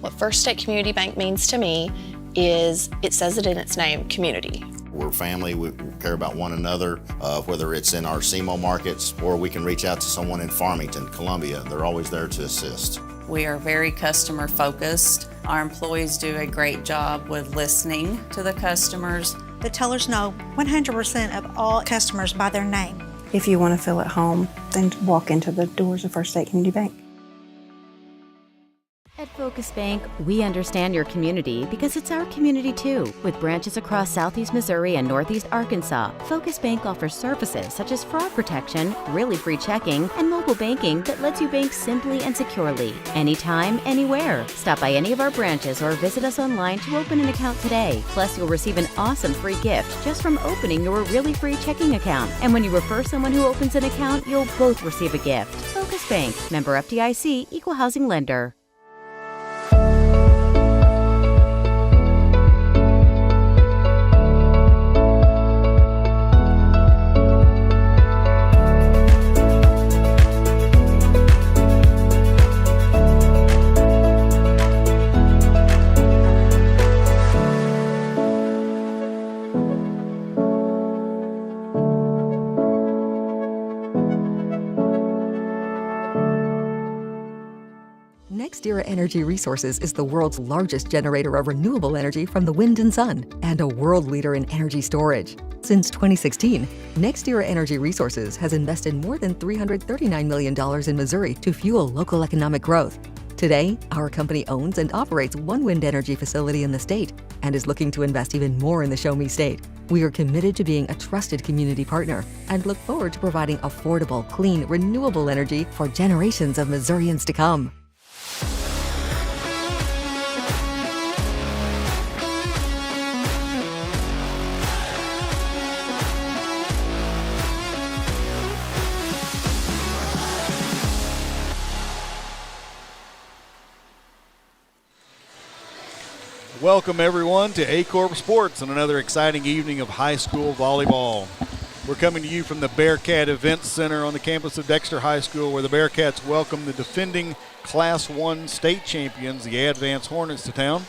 What First State Community Bank means to me is, it says it in its name, community. We're family, we care about one another, whether it's in our SEMO markets or we can reach out to someone in Farmington, Columbia. They're always there to assist. We are very customer focused. Our employees do a great job with listening to the customers. The tellers know 100% of all customers by their name. If you want to feel at home, then walk into the doors of First State Community Bank. At Focus Bank, we understand your community because it's our community too. With branches across Southeast Missouri and Northeast Arkansas, Focus Bank offers services such as fraud protection, really free checking, and mobile banking that lets you bank simply and securely, anytime, anywhere. Stop by any of our branches or visit us online to open an account today. Plus, you'll receive an awesome free gift just from opening your really free checking account. And when you refer someone who opens an account, you'll both receive a gift. Focus Bank, member FDIC, equal housing lender. NextEra Energy Resources is the world's largest generator of renewable energy from the wind and sun, and a world leader in energy storage. Since 2016, NextEra Energy Resources has invested more than $339 million in Missouri to fuel local economic growth. Today, our company owns and operates one wind energy facility in the state and is looking to invest even more in the Show Me State. We are committed to being a trusted community partner and look forward to providing affordable, clean, renewable energy for generations of Missourians to come. Welcome everyone to Aycorp Sports and another exciting evening of high school volleyball. We're coming to you from the Bearcat Event Center on the campus of Dexter High School, where the Bearcats welcome the defending Class 1 state champions, the Advance Hornets, to town.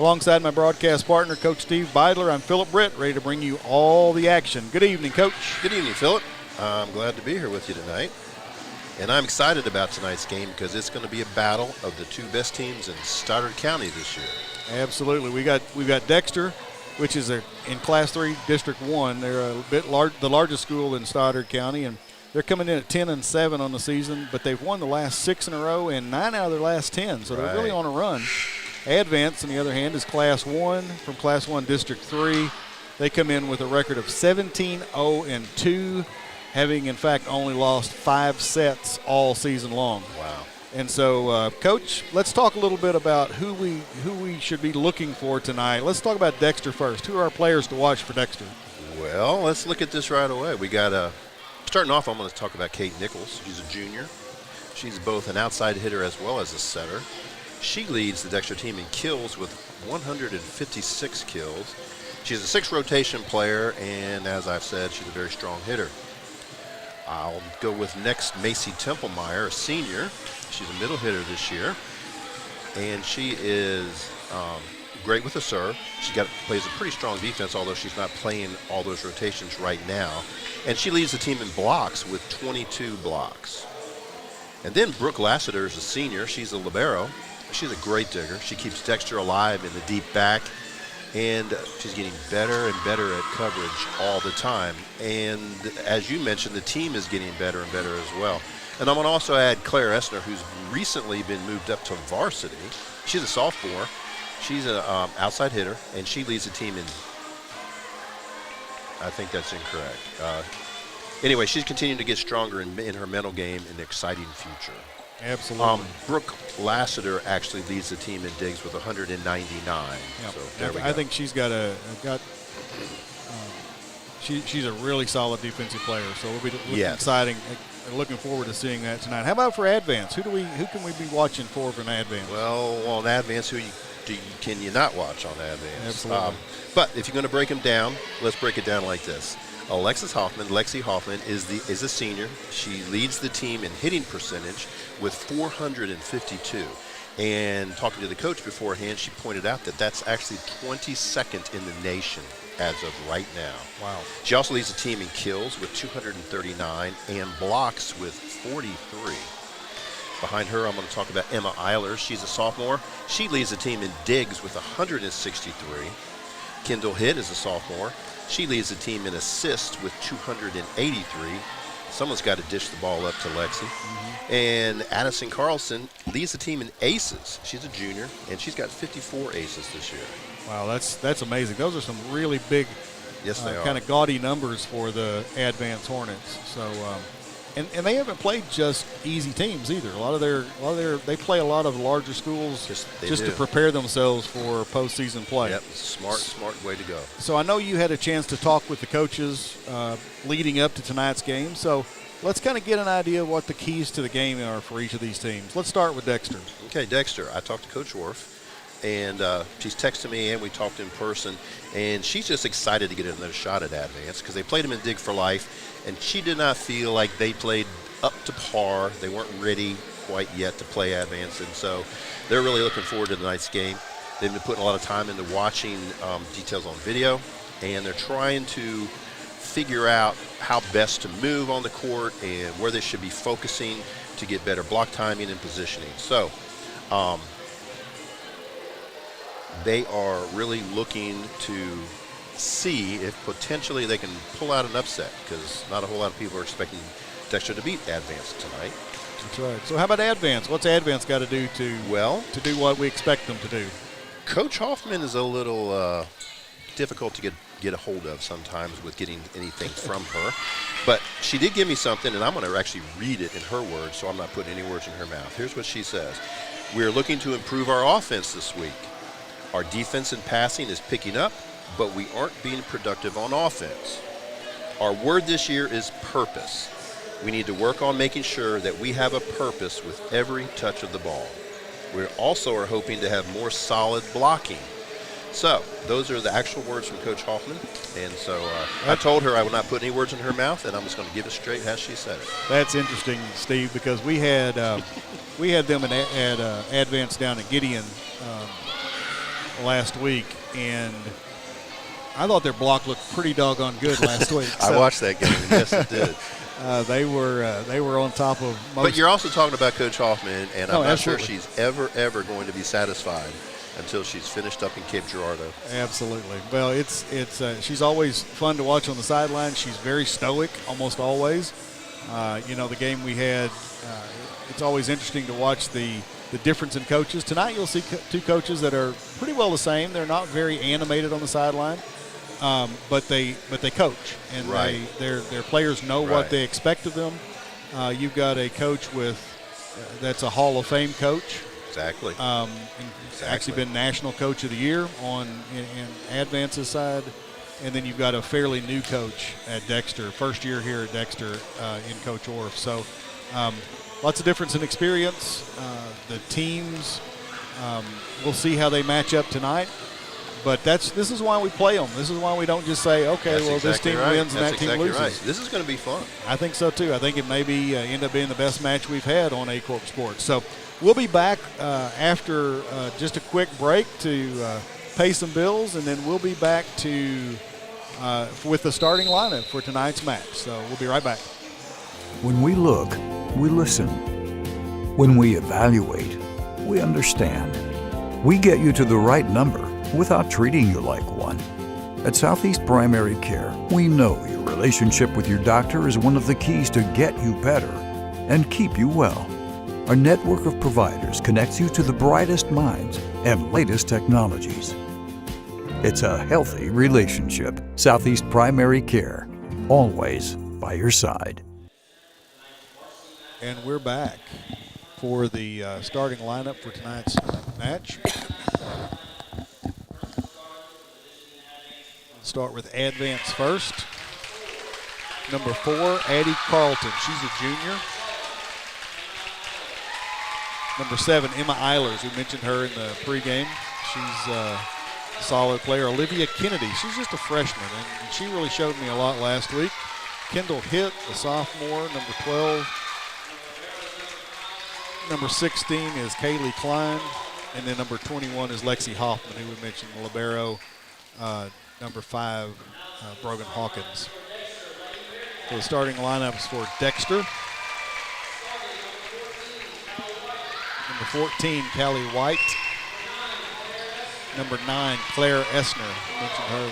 Alongside my broadcast partner, Coach Steve Beidler, I'm Philip Britt, ready to bring you all the action. Good evening, Coach. Good evening, Philip. I'm glad to be here with you tonight. And I'm excited about tonight's game because it's going to be a battle of the two best teams in Stoddard County this year. Absolutely. We've got Dexter, which is in Class 3, District 1. They're the largest school in Stoddard County, and they're coming in at 10-7 on the season, but they've won the last 6 in a row and 9 out of their last 10, so they're really on a run. Advance, on the other hand, is Class 1 from Class 1 District 3. They come in with a record of 17-0-2, having, in fact, only lost 5 sets all season long. Wow. And so, Coach, let's talk a little bit about who we should be looking for tonight. Let's talk about Dexter first. Who are our players to watch for Dexter? Well, let's look at this right away. We got starting off, I'm going to talk about Kate Nichols. She's a junior. She's both an outside hitter as well as a setter. She leads the Dexter team in kills with 156 kills. She's a 6 rotation player, and as I've said, she's a very strong hitter. I'll go with next Macy Templemeyer, a senior. She's a middle hitter this year, and she is great with the serve. She plays a pretty strong defense, although she's not playing all those rotations right now. And she leads the team in blocks with 22 blocks. And then Brooke Lassiter is a senior. She's a libero. She's a great digger. She keeps Dexter alive in the deep back, and she's getting better and better at coverage all the time. And as you mentioned, the team is getting better and better as well. And I'm going to also add Claire Essner, who's recently been moved up to varsity. She's a sophomore. She's an outside hitter, and she leads the team in, I think that's incorrect. Anyway, she's continuing to get stronger in her mental game in an exciting future. Absolutely. Brooke Lassiter actually leads the team in digs with 199. Yep. So there we go. I think she's she's a really solid defensive player. So we'll be exciting. Looking forward to seeing that tonight. How about for Advance? Who can we be watching for an Advance? Well, on Advance, can you not watch on Advance? Absolutely. But if you're going to break them down, let's break it down like this. Lexi Hoffman is a senior. She leads the team in hitting percentage with 452. And talking to the coach beforehand, she pointed out that that's actually 22nd in the nation as of right now. Wow. She also leads the team in kills with 239 and blocks with 43. Behind her, I'm going to talk about Emma Eilers. She's a sophomore. She leads the team in digs with 163. Kendall Hitt is a sophomore. She leads the team in assists with 283. Someone's got to dish the ball up to Lexi. And Addison Carlson leads the team in aces. She's a junior, and she's got 54 aces this year. Wow, that's amazing. Those are some really big, yes, they are. Kind of gaudy numbers for the Advance Hornets. So, and they haven't played just easy teams either. They play a lot of larger schools just to prepare themselves for postseason play. Yep, smart way to go. So I know you had a chance to talk with the coaches leading up to tonight's game. So let's kind of get an idea of what the keys to the game are for each of these teams. Let's start with Dexter. Okay, Dexter. I talked to Coach Worf, and she's texted me, and we talked in person, and she's just excited to get another shot at Advance because they played them in Dig for Life, and she did not feel like they played up to par. They weren't ready quite yet to play Advance, and so they're really looking forward to tonight's game. They've been putting a lot of time into watching details on video, and they're trying to figure out how best to move on the court and where they should be focusing to get better block timing and positioning. So they are really looking to see if potentially they can pull out an upset because not a whole lot of people are expecting Dexter to beat Advance tonight. That's right. So how about Advance? What's Advance got to do to do what we expect them to do? Coach Hoffman is a little difficult to get a hold of sometimes with getting anything from her. But she did give me something, and I'm going to actually read it in her words, so I'm not putting any words in her mouth. Here's what she says. We're looking to improve our offense this week. Our defense and passing is picking up, but we aren't being productive on offense. Our word this year is purpose. We need to work on making sure that we have a purpose with every touch of the ball. We also are hoping to have more solid blocking. So those are the actual words from Coach Hoffman. And so I told her I would not put any words in her mouth, and I'm just going to give it straight as she said it. That's interesting, Steve, because we had them at Advance down at Gideon last week, and I thought their block looked pretty doggone good last week. I watched that game, and yes, it did. They were on top of most. But you're also talking about Coach Hoffman, and I'm not absolutely. sure she's ever going to be satisfied until she's finished up in Cape Girardeau. Absolutely. Well, it's she's always fun to watch on the sideline. She's very stoic, almost always. The game we had, it's always interesting to watch the difference in coaches. Tonight you'll see two coaches that are pretty well the same. They're not very animated on the sideline, but they coach, and right. their players know right. what they expect of them. You've got a coach that's a Hall of Fame coach. Exactly. Actually been National Coach of the Year in Advance's side. And then you've got a fairly new coach at Dexter, first year here at Dexter in Coach Orff. So lots of difference in experience. The teams, we'll see how they match up tonight. But this is why we play them. This is why we don't just say, okay, That's well, exactly this team right. wins and That's that team exactly loses. Right. This is going to be fun. I think so, too. I think it may be end up being the best match we've had on Aycorp Sports. So we'll be back after just a quick break to pay some bills, and then we'll be back with the starting lineup for tonight's match. So we'll be right back. When we look, we listen. When we evaluate, we understand. We get you to the right number without treating you like one. At Southeast Primary Care, we know your relationship with your doctor is one of the keys to get you better and keep you well. Our network of providers connects you to the brightest minds and latest technologies. It's a healthy relationship. Southeast Primary Care, always by your side. And we're back for the starting lineup for tonight's match. Start with Advance first. Number 4, Addie Carlton. She's a junior. Number 7, Emma Eilers. We mentioned her in the pregame. She's a solid player. Olivia Kennedy. She's just a freshman, and she really showed me a lot last week. Kendall Hitt, a sophomore, number 12. Number 16 is Kaylee Klein, and then number 21 is Lexi Hoffman, who we mentioned, the libero. Number 5, Brogan Hawkins. So the starting lineups for Dexter. Number 14, Callie White. Number 9, Claire Essner. I mentioned her.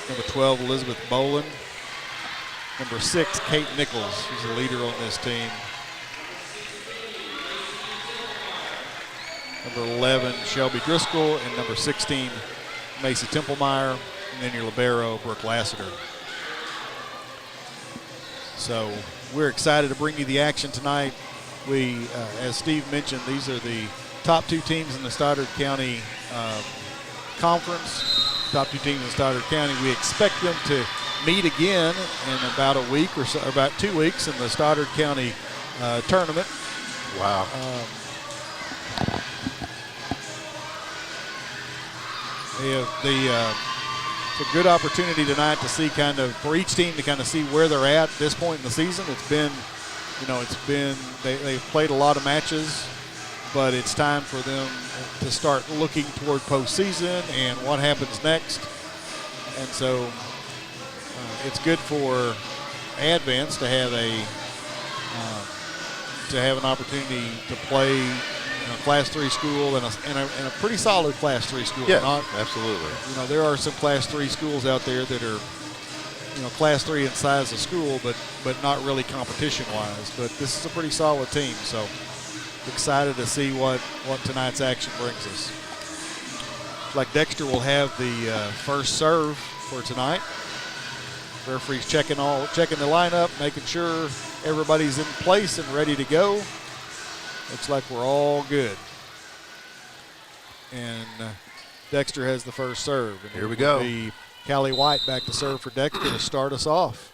Number 12, Elizabeth Boland. Number 6, Kate Nichols. She's the leader on this team. Number 11, Shelby Driscoll. And number 16, Macy Templemeyer. And then your libero, Brooke Lassiter. So we're excited to bring you the action tonight. We, as Steve mentioned, these are the top 2 teams in the Stoddard County Conference. Top 2 teams in Stoddard County. We expect them to meet again in about a week or so, about 2 weeks in the Stoddard County tournament. Wow. It's a good opportunity tonight to see for each team to kind of see where they're at this point in the season. They've played a lot of matches, but it's time for them to start looking toward postseason and what happens next. And so it's good for Advance to have an opportunity to play in a Class 3 school and a pretty solid Class 3 school. Yeah, absolutely. There are some Class 3 schools out there that are, Class 3 in size of school, but not really competition-wise. But this is a pretty solid team, so excited to see what tonight's action brings us. Looks like Dexter will have the first serve for tonight. Referee's checking the lineup, making sure everybody's in place and ready to go. Looks like we're all good. And Dexter has the first serve. And here we go. Callie White back to serve for Dexter to start us off.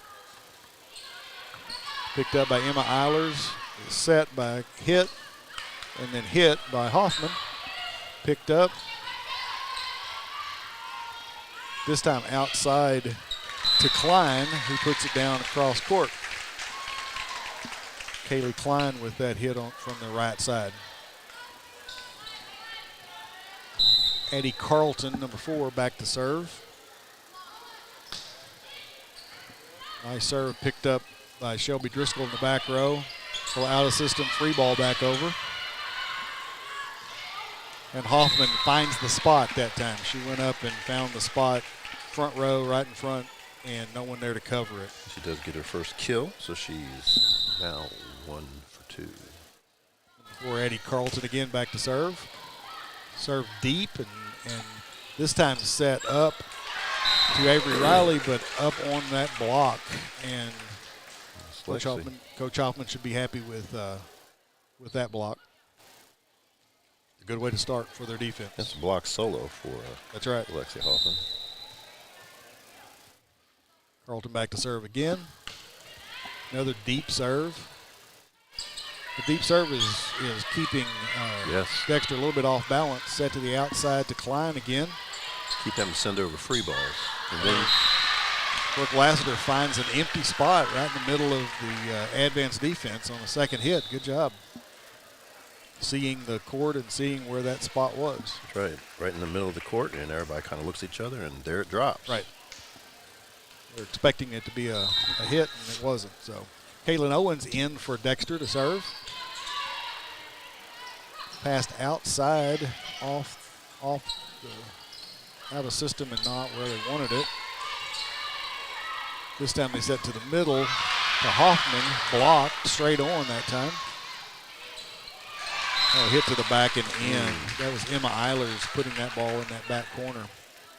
Picked up by Emma Eilers, set by Hitt, and then hit by Hoffman. Picked up. This time outside to Klein, who puts it down across court. Kaylee Klein with that hit from the right side. Addie Carlton, number 4, back to serve. Nice serve picked up by Shelby Driscoll in the back row. Little out of system free ball back over. And Hoffman finds the spot that time. She went up and found the spot, front row, right in front, and no one there to cover it. She does get her first kill, so she's now 1 for 2. For Addie Carlton again back to serve. Serve deep and this time set up to Avery Riley, but up on that block. And Coach Hoffman should be happy with that block. A good way to start for their defense. That's a block solo for that's right, Lexi Hoffman. Carlton back to serve again. Another deep serve. The deep serve is keeping Dexter a little bit off balance. Set to the outside to Klein again. Keep them to send over free balls. And then Brooke Lassiter finds an empty spot right in the middle of the Advance defense on the second hit. Good job. Seeing the court and seeing where that spot was. That's right. Right in the middle of the court, and everybody kind of looks at each other, and there it drops. Right. We're expecting it to be a hit, and it wasn't. So Kaylin Owens in for Dexter to serve. Passed outside, out of system and not where they wanted it. This time they set to the middle to Hoffman, blocked straight on that time. Oh, hit to the back and in. That was Emma Eilers putting that ball in that back corner.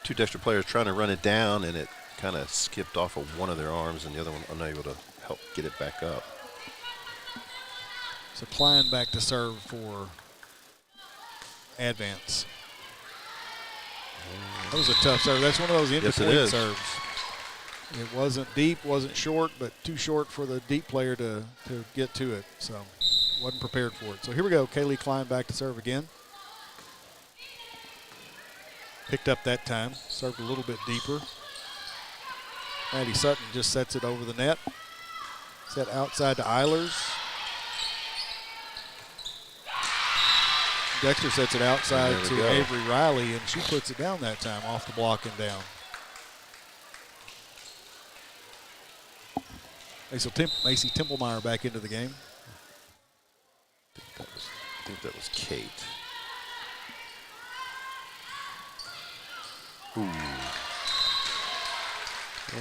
2 Dexter players trying to run it down, and it kind of skipped off of one of their arms, and the other one unable to help get it back up. So Klein back to serve for Advance. That was a tough serve. That's one of those in-between serves. It wasn't deep, wasn't short, but too short for the deep player to get to it. So wasn't prepared for it. So here we go. Kaylee Klein back to serve again. Picked up that time. Served a little bit deeper. Maddie Sutton just sets it over the net. Set outside to Eilers. Dexter sets it outside There we to go. Avery Riley, and she puts it down that time off the block and down. Macy Templemeyer back into the game. I think that was Kate. Ooh.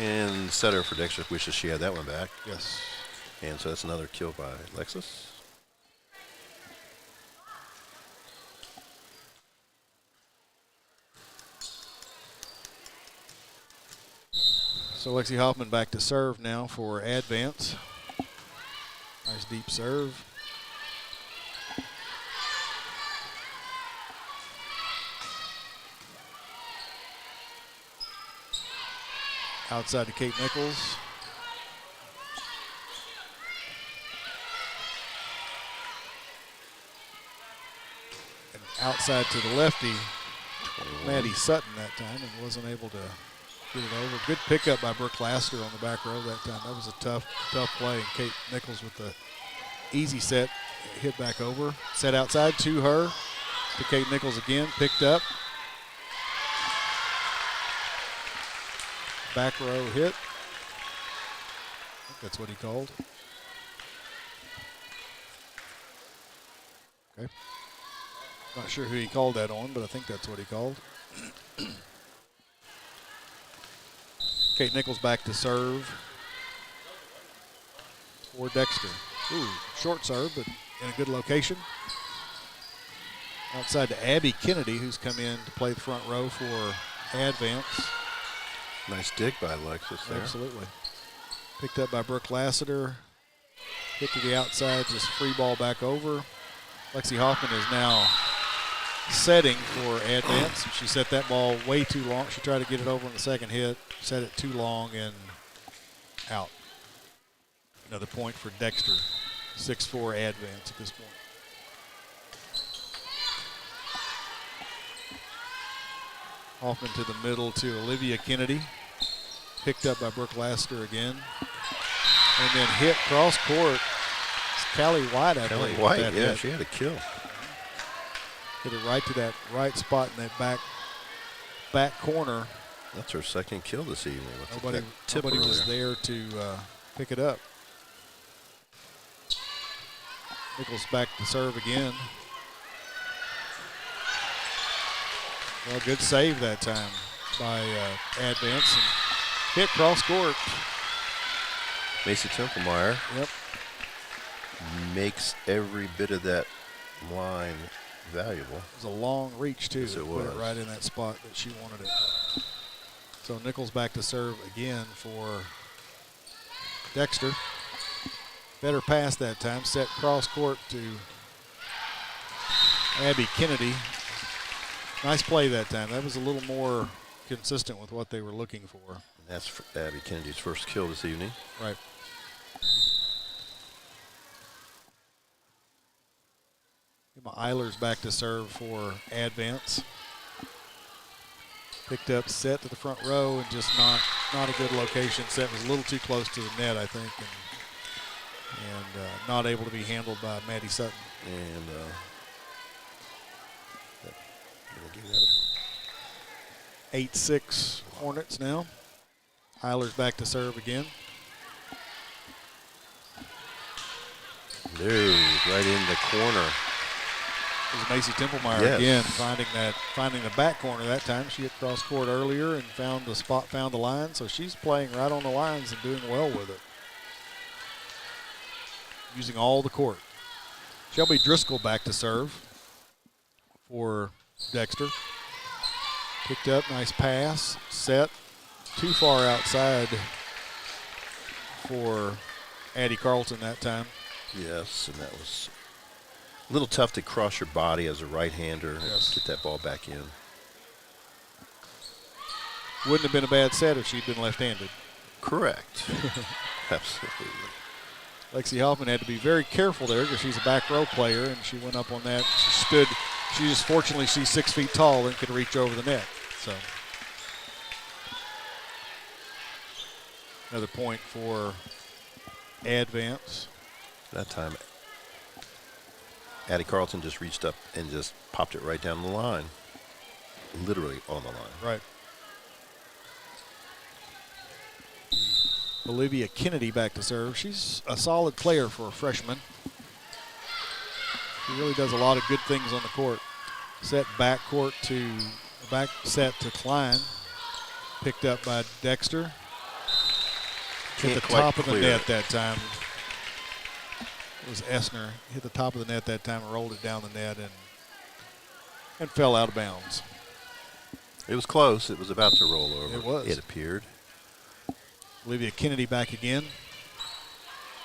And setter for Dexter wishes she had that one back. Yes. And so that's another kill by Lexus. So Lexi Hoffman back to serve now for Advance. Nice deep serve. Outside to Kate Nichols. And outside to the lefty, Maddie Sutton that time, and wasn't able to get it over. Good pickup by Brooke Lassiter on the back row that time. That was a tough play. And Kate Nichols with the easy set, hit back over. Set outside to her, to Kate Nichols again, picked up. Back row hit. I think that's what he called. Okay. Not sure who he called that on, but I think that's what he called. Kate Nichols back to serve for Dexter. Ooh, short serve, but in a good location. Outside to Abby Kennedy, who's come in to play the front row for Advance. Nice dig by Alexis there. Absolutely. Picked up by Brooke Lassiter. Hit to the outside, just free ball back over. Lexi Hoffman is now setting for Advance. She set that ball way too long. She tried to get it over on the second hit, set it too long and out. Another point for Dexter. 6-4 Advance at this point. Hoffman to the middle to Olivia Kennedy. Picked up by Brooke Lassiter again. And then hit cross court. It's Callie White, I believe. Callie White, that yeah, hit. she had a kill. Hit it right to that right spot in that back corner. That's her second kill this evening. Nobody was there to pick it up. Nichols back to serve again. Well, good save that time by Advance. And hit cross court. Macy Templemeyer. Yep. Makes every bit of that line valuable. It was a long reach, too. Yes, it Put was. it right in that spot that she wanted it. So Nichols back to serve again for Dexter. Better pass that time. Set cross court to Abby Kennedy. Nice play that time. That was a little more consistent with what they were looking for. And that's for Abby Kennedy's first kill this evening. Right. Emma Eilers back to serve for Advance. Picked up, set to the front row, and just not a good location. Set was a little too close to the net, I think, and not able to be handled by Maddie Sutton. And 8-6 Hornets now. Eilers back to serve again. No, right in the corner. It was Macy Templemeyer again finding the back corner that time. She hit cross court earlier and found the spot, found the line. So she's playing right on the lines and doing well with it. Using all the court. Shelby Driscoll back to serve for Dexter. Picked up, nice pass, set. Too far outside for Addie Carlton that time. Yes, and that was a little tough to cross your body as a right-hander Yes. and get that ball back in. Wouldn't have been a bad set if she'd been left-handed. Correct. Absolutely. Lexi Hoffman had to be very careful there because she's a back row player, and she went up on that. She stood. She just fortunately she's 6 feet tall and could reach over the net. So another point for Advance. That time, Addie Carlton just reached up and just popped it right down the line. Literally on the line. Right. Olivia Kennedy back to serve. She's a solid player for a freshman. She really does a lot of good things on the court. Set back set to Klein. Picked up by Dexter. Hit the top of the net that time. It was Essner. Hit the top of the net that time and rolled it down the net and fell out of bounds. It was close. It was about to roll over. It was. It appeared. Olivia Kennedy back again.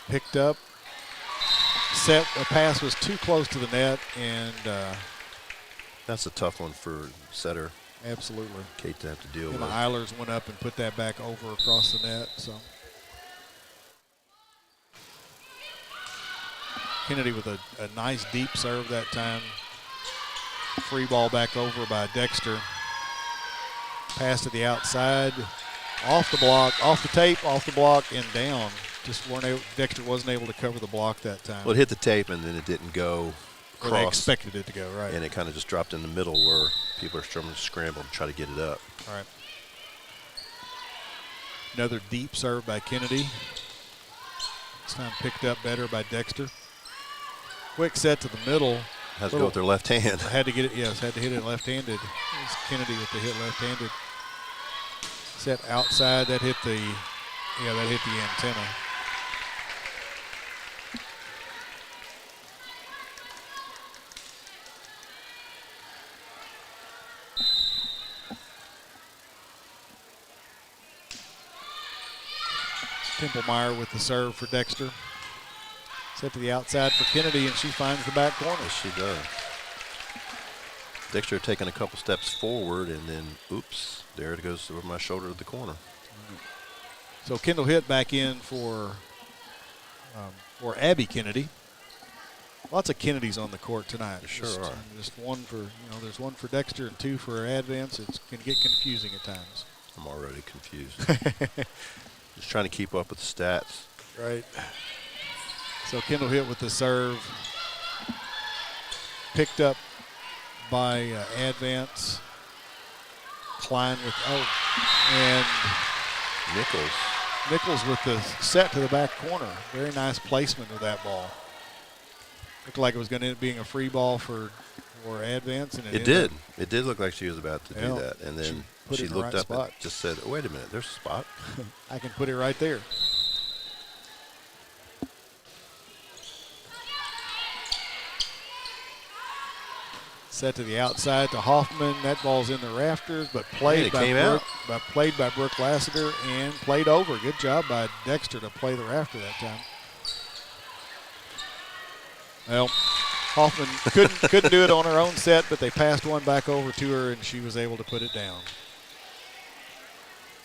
Picked up. Set. A pass was too close to the net, and that's a tough one for setter. Absolutely. Kate to have to deal with. Eilers went up and put that back over across the net. So Kennedy with a nice deep serve that time. Free ball back over by Dexter. Pass to the outside. Off the block, off the tape, off the block, and down. Dexter wasn't able to cover the block that time. Well, it hit the tape, and then it didn't go across. Where they expected it to go, right. And it kind of just dropped in the middle where people are struggling to scramble to try to get it up. All right. Another deep serve by Kennedy. This time picked up better by Dexter. Quick set to the middle. Has to go with their left hand. Had to get it, yes, had to hit it left-handed. It was Kennedy with the hit left-handed. Set outside, that hit the antenna. Templemeyer with the serve for Dexter. Set to the outside for Kennedy, and she finds the back corner. Yes, she does. Dexter taking a couple steps forward, and then, oops, there it goes over my shoulder to the corner. So Kendall Hitt back in for Abby Kennedy. Lots of Kennedys on the court tonight. Sure are. Just one for, there's one for Dexter and two for Advance. It can get confusing at times. I'm already confused. Just trying to keep up with the stats. Right. So Kendall Hitt with the serve. Picked up by Advance. Klein with, and Nichols with the set to the back corner. Very nice placement of that ball. Looked like it was going to end up being a free ball for Advance. And it did. It did look like she was about to do that. And then she looked up and just said, oh, wait a minute, there's a spot. I can put it right there. Set to the outside to Hoffman. That ball's in the rafters, but played by Brooke Lassiter and played over. Good job by Dexter to play the rafter that time. Well, Hoffman couldn't do it on her own set, but they passed one back over to her, and she was able to put it down.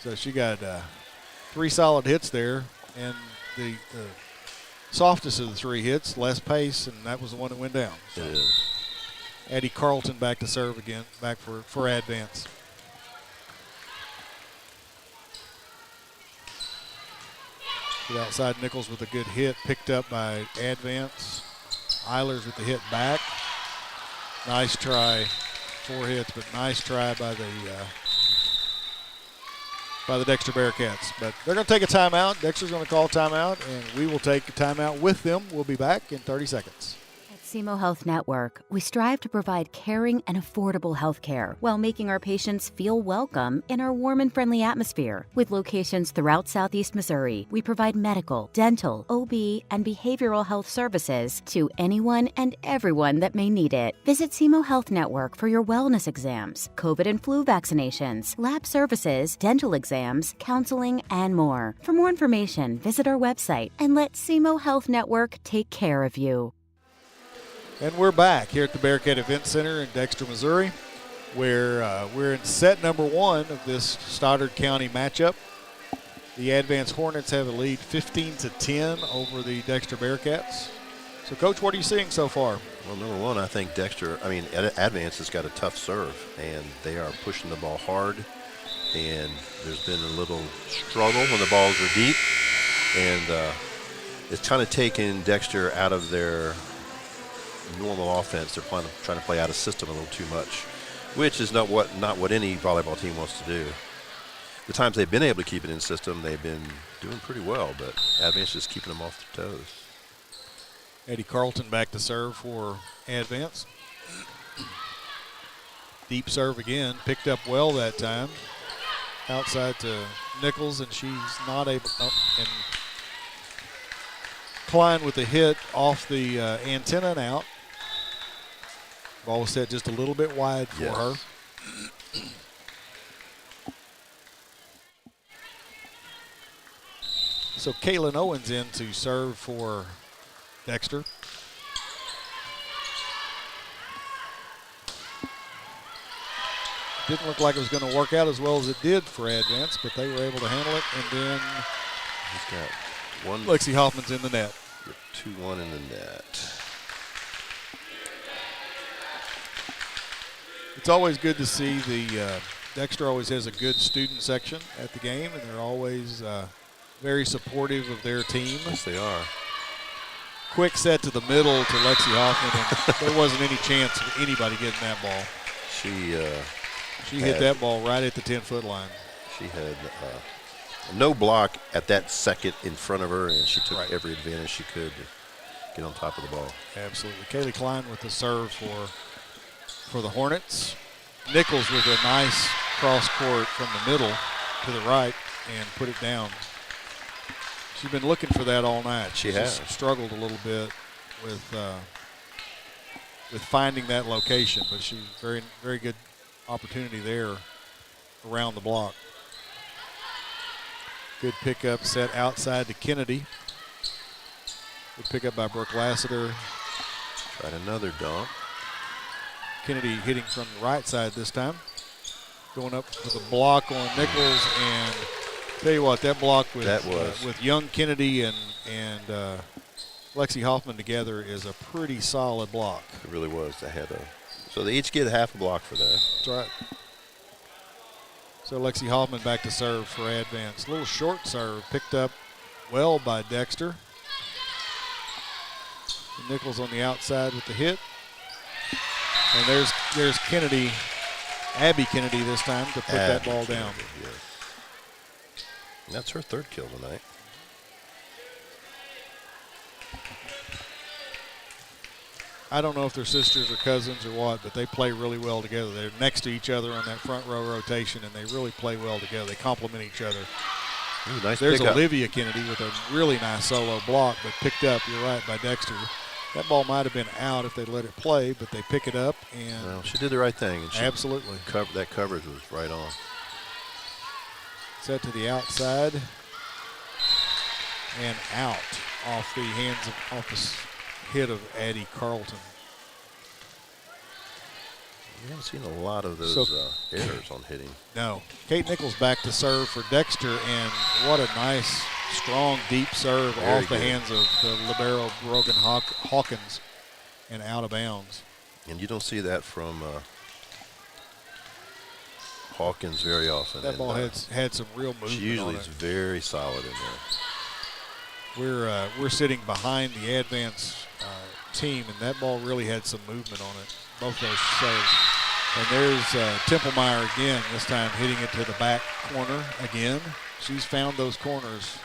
So she got 3 solid hits there, and the softest of the 3 hits, less pace, and that was the one that went down. So. It is. Addie Carlton back to serve again, back for Advance. Get outside Nichols with a good hit, picked up by Advance. Eilers with the hit back. Nice try, 4 hits, but nice try by the Dexter Bearcats. But they're going to take a timeout. Dexter's going to call timeout, and we will take a timeout with them. We'll be back in 30 seconds. SEMO Health Network, we strive to provide caring and affordable health care while making our patients feel welcome in our warm and friendly atmosphere. With locations throughout Southeast Missouri, we provide medical, dental, OB, and behavioral health services to anyone and everyone that may need it. Visit SEMO Health Network for your wellness exams, COVID and flu vaccinations, lab services, dental exams, counseling, and more. For more information, visit our website and let SEMO Health Network take care of you. And we're back here at the Bearcat Event Center in Dexter, Missouri, where we're in set number 1 of this Stoddard County matchup. The Advance Hornets have a lead 15-10 over the Dexter Bearcats. So, Coach, what are you seeing so far? Well, number 1, I think Advance has got a tough serve, and they are pushing the ball hard. And there's been a little struggle when the balls are deep. And it's kind of taken Dexter out of their normal offense. They're trying to play out of system a little too much, which is not what any volleyball team wants to do. The times they've been able to keep it in system, they've been doing pretty well, but Advance is keeping them off their toes. Eddie Carlton back to serve for Advance. Deep serve again, picked up well that time. Outside to Nichols, and she's not able. And Klein with the hit off the antenna and out. Ball was set just a little bit wide for her. So Kaylin Owens in to serve for Dexter. Didn't look like it was going to work out as well as it did for Advance, but they were able to handle it. And then he's got one. Lexi Hoffman's in the net. 2-1 in the net. It's always good to see the Dexter always has a good student section at the game, and they're always very supportive of their team. Yes, they are. Quick set to the middle to Lexi Hoffman, and there wasn't any chance of anybody getting that ball. She hit that ball right at the 10-foot line. She had no block at that second in front of her, and she took every advantage she could to get on top of the ball. Absolutely. Kaylee Klein with the serve for the Hornets. Nichols with a nice cross court from the middle to the right and put it down. She's been looking for that all night. She has struggled a little bit with finding that location, but she's very, very good opportunity there around the block. Good pickup set outside to Kennedy. Good pickup by Brooke Lassiter. Tried another dump. Kennedy hitting from the right side this time. Going up with a block on Nichols, and tell you what, that block with young Kennedy and Lexi Hoffman together is a pretty solid block. It really was. So they each get half a block for that. That's right. So Lexi Hoffman back to serve for Advance. A little short serve picked up well by Dexter. Nichols on the outside with the hit. And there's Kennedy, Abby Kennedy this time to put that ball down. Yes. And that's her third kill tonight. I don't know if they're sisters or cousins or what, but they play really well together. They're next to each other on that front row rotation, and they really play well together. They complement each other. Ooh, nice There's pickup. Olivia Kennedy with a really nice solo block, but picked up, you're right, by Dexter. That ball might have been out if they let it play, but they pick it up. And well, she did the right thing. And absolutely. That coverage was right on. Set to the outside and out off the hands off the hit of Addie Carlton. We haven't seen a lot of those errors on hitting. No. Kate Nichols back to serve for Dexter, and what a nice, strong, deep serve off the hands of the libero Brogan Hawkins and out of bounds. And you don't see that from Hawkins very often. That ball had some real movement. She usually on is it. very solid in there. We're sitting behind the Advance team, and that ball really had some movement on it. Both those serves. And there's Templemeyer again, this time hitting it to the back corner again. She's found those corners.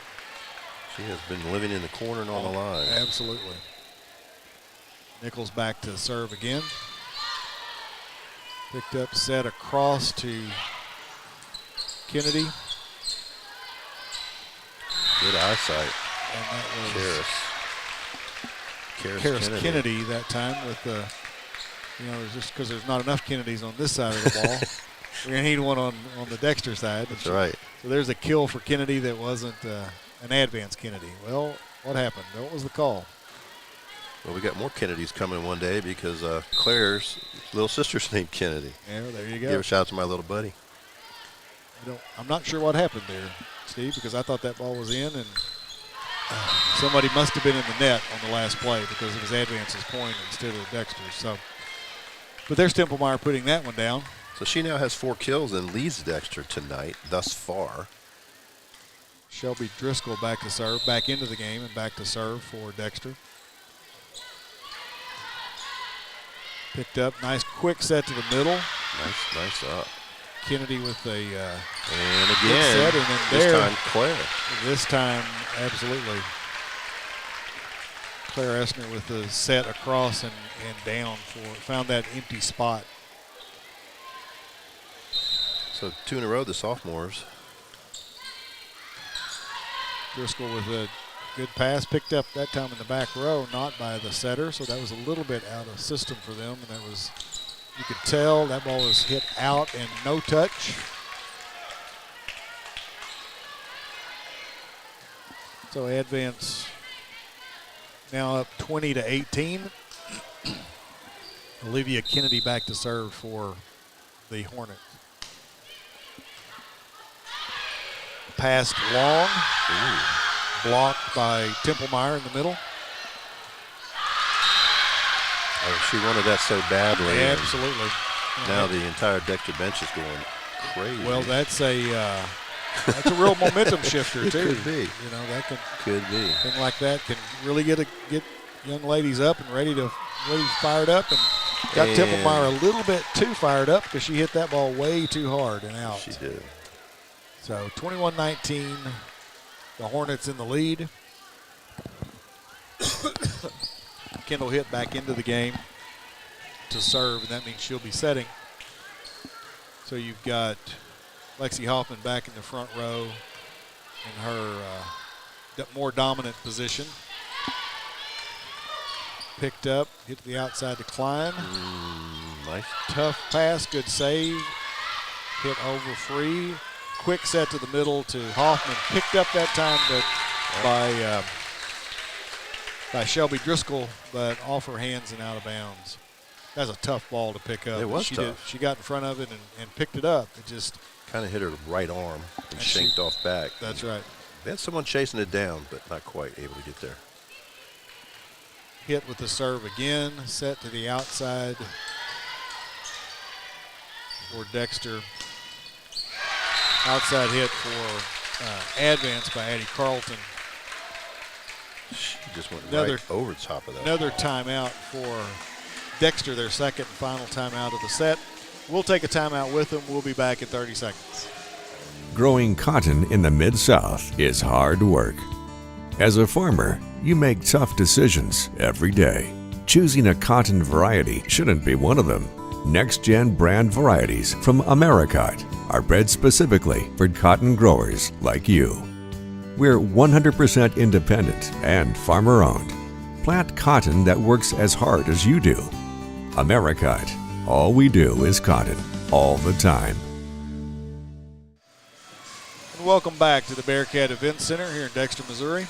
She has been living in the corner and on the line. Absolutely. Nichols back to serve again. Picked up, set across to Kennedy. Good eyesight. And that was Karis Kennedy that time with the, just because there's not enough Kennedys on this side of the ball. We're going to need one on the Dexter side. That's right. So there's a kill for Kennedy that wasn't an Advance Kennedy. Well, what happened? What was the call? Well, we got more Kennedys coming one day because Claire's little sister's named Kennedy. Yeah, there you go. Give a shout out to my little buddy. I'm not sure what happened there, Steve, because I thought that ball was in, and somebody must have been in the net on the last play because it was Advance's point instead of Dexter's. So, but there's Templemeyer putting that one down. So she now has 4 kills and leads Dexter tonight thus far. Shelby Driscoll back to serve, back into the game and back to serve for Dexter. Picked up, nice quick set to the middle. Nice up. Kennedy with a and again, set, and then this there, time Claire. This time, absolutely. Claire Essner with the set across and down found that empty spot. So 2 in a row, the sophomores. Driscoll with a good pass, picked up that time in the back row, not by the setter, so that was a little bit out of system for them, and that was, you could tell that ball was hit out and no touch. So Advance now up 20-18. Olivia Kennedy back to serve for the Hornets. Passed long. Ooh. Blocked by Templemeyer in the middle. Oh, she wanted that so badly. Absolutely. Now the entire Dexter bench is going crazy. Well, that's a real momentum shifter too. Could be. You know, that could be. Thing like that can really get young ladies up and ready fired up, and got Templemeyer a little bit too fired up because she hit that ball way too hard and out. She did. So 21-19, the Hornets in the lead. Kendall Hitt back into the game to serve, and that means she'll be setting. So you've got Lexi Hoffman back in the front row in her more dominant position. Picked up, hit to the outside to Klein. Nice. Tough pass, good save. Hit over free. Quick set to the middle to Hoffman. Picked up that time, but by Shelby Driscoll, but off her hands and out of bounds. That's a tough ball to pick up. It was tough. She got in front of it and picked it up. It just kind of hit her right arm and shanked off back. That's right. They had someone chasing it down, but not quite able to get there. Hit with the serve again, set to the outside for Dexter. Outside hit for Advance by Addie Carlton. She just went right over the top of that. Another timeout for Dexter, their second and final timeout of the set. We'll take a timeout with them. We'll be back in 30 seconds. Growing cotton in the Mid-South is hard work. As a farmer, you make tough decisions every day. Choosing a cotton variety shouldn't be one of them. Next-gen brand varieties from Americot are bred specifically for cotton growers like you. We're 100% independent and farmer-owned. Plant cotton that works as hard as you do. Americot. All we do is cotton, all the time. And welcome back to the Bearcat Event Center here in Dexter, Missouri.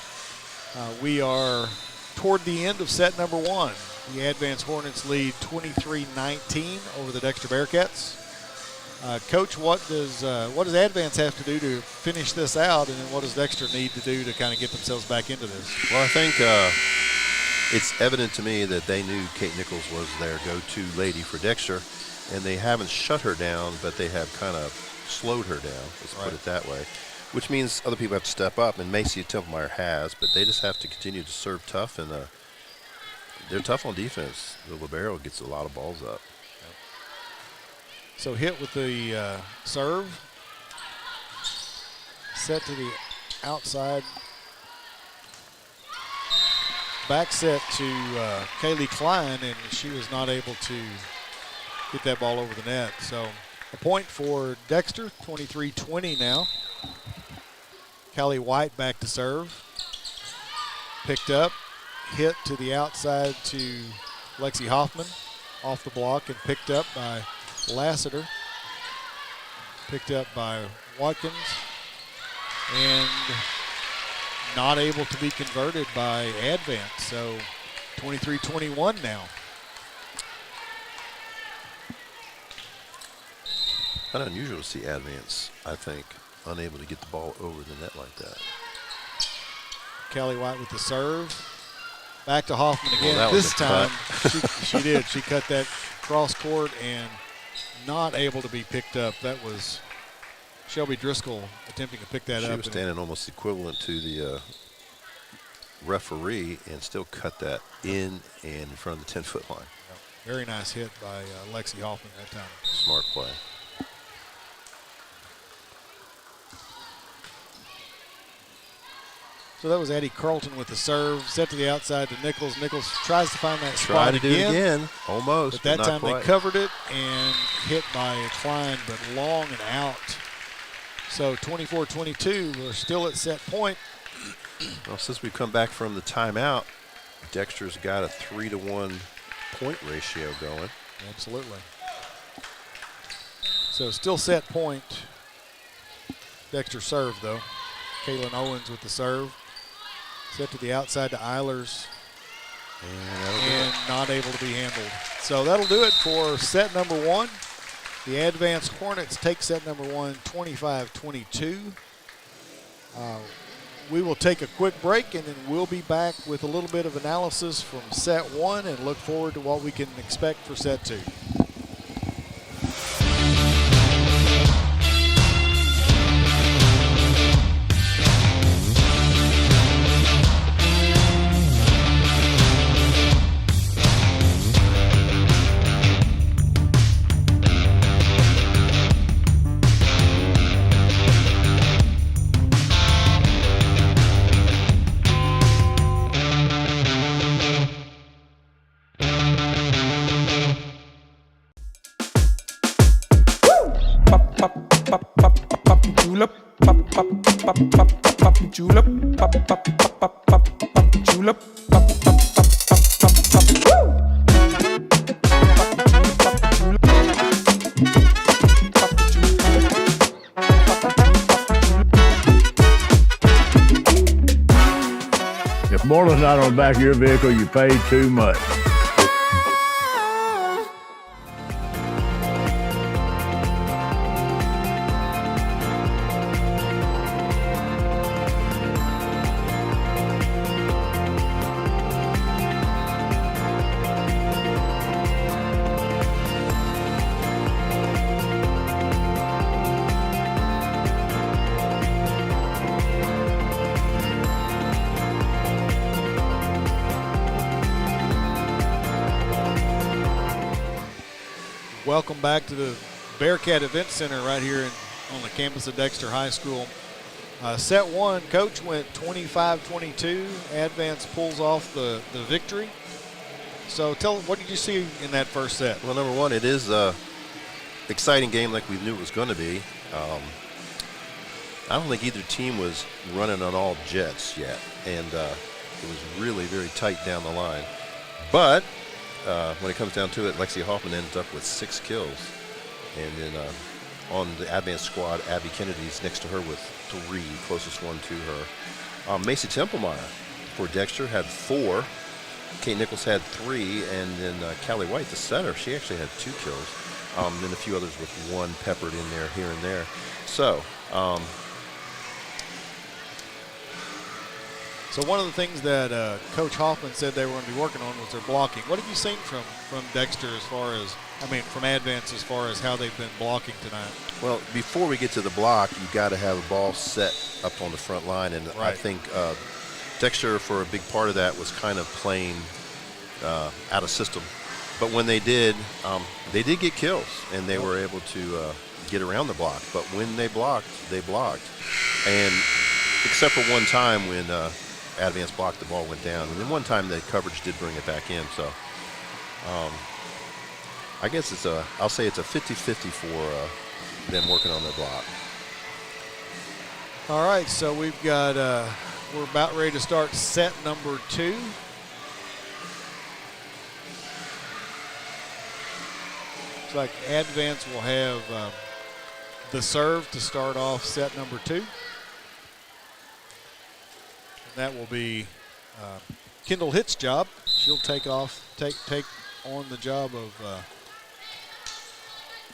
We are toward the end of set number one. The Advance Hornets lead 23-19 over the Dexter Bearcats. Coach, what does Advance have to do to finish this out, and then what does Dexter need to do to kind of get themselves back into this? Well, I think it's evident to me that they knew Kate Nichols was their go-to lady for Dexter, and they haven't shut her down, but they have kind of slowed her down, let's put it that way, which means other people have to step up, and Macy Templemeyer has, but they just have to continue to serve tough, and they're tough on defense. The libero gets a lot of balls up. So hit with the serve. Set to the outside. Back set to Kaylee Klein, and she was not able to get that ball over the net. So a point for Dexter, 23-20 now. Callie White back to serve. Picked up. Hit to the outside to Lexi Hoffman. Off the block and picked up by Lassiter. Picked up by Watkins. And not able to be converted by Advance. So 23-21 now. Kind of unusual to see Advance, I think, unable to get the ball over the net like that. Callie White with the serve. Back to Hoffman again. Well, this time she did. She cut that cross court and not able to be picked up. That was Shelby Driscoll attempting to pick that up. She was standing almost equivalent to the referee and still cut that in front of the 10-foot line. Very nice hit by Lexi Hoffman that time. Smart play. So that was Addie Carlton with the serve. Set to the outside to Nichols. Nichols tries to find that Try spot to do it again. Almost. But that not time quite. they covered it and hit by Klein, but long and out. So 24-22, we're still at set point. Well, since we've come back from the timeout, Dexter's got a 3-to-1 point ratio going. Absolutely. So still set point. Dexter serve, though. Kaylin Owens with the serve. Set to the outside to Eilers. And not able to be handled. So that'll do it for set number one. The Advance Hornets take set number one, 25-22. We will take a quick break, and then we'll be back with a little bit of analysis from set one and look forward to what we can expect for set two. If more than not on the back of your vehicle, you paid too much. Welcome back to the Bearcat Event Center right here on the campus of Dexter High School. Set one, Coach went 25-22. Advance pulls off the victory. So what did you see in that first set? Well, number one, it is an exciting game like we knew it was going to be. I don't think either team was running on all jets yet, and it was really very tight down the line. But when it comes down to it, Lexi Hoffman ends up with 6 kills. And then on the Advance squad, Abby Kennedy's next to her with 3, closest one to her. Macy Templemeyer for Dexter had 4. Kate Nichols had 3. And then Callie White, the setter, she actually had 2 kills. Then a few others with 1 peppered in there, here and there. So, So one of the things that Coach Hoffman said they were going to be working on was their blocking. What have you seen from Dexter from Advance as far as how they've been blocking tonight? Well, before we get to the block, you've got to have a ball set up on the front line. And right. I think Dexter, for a big part of that, was kind of playing out of system. But when they did get kills, and they were able to get around the block. But when they blocked, they blocked. And except for one time when Advance blocked, the ball went down. And then one time the coverage did bring it back in. So I guess I'll say it's a 50-50 for them working on their block. All right, so we've got, we're about ready to start set number 2. Looks like Advance will have the serve to start off set number 2. That will be Kendall Hitt's job. She'll take on the job of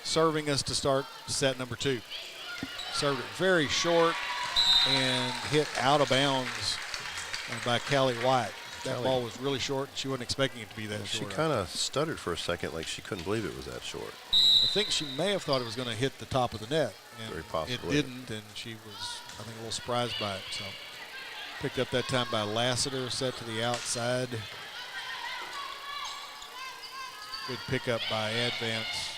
serving us to start set number 2. Served it very short and hit out of bounds by Callie White. That ball was really short. She wasn't expecting it to be that short. She kind of stuttered for a second, like she couldn't believe it was that short. I think she may have thought it was going to hit the top of the net. And very possibly. It didn't, and she was, I think, a little surprised by it. So picked up that time by Lassiter, set to the outside. Good pickup by Advance.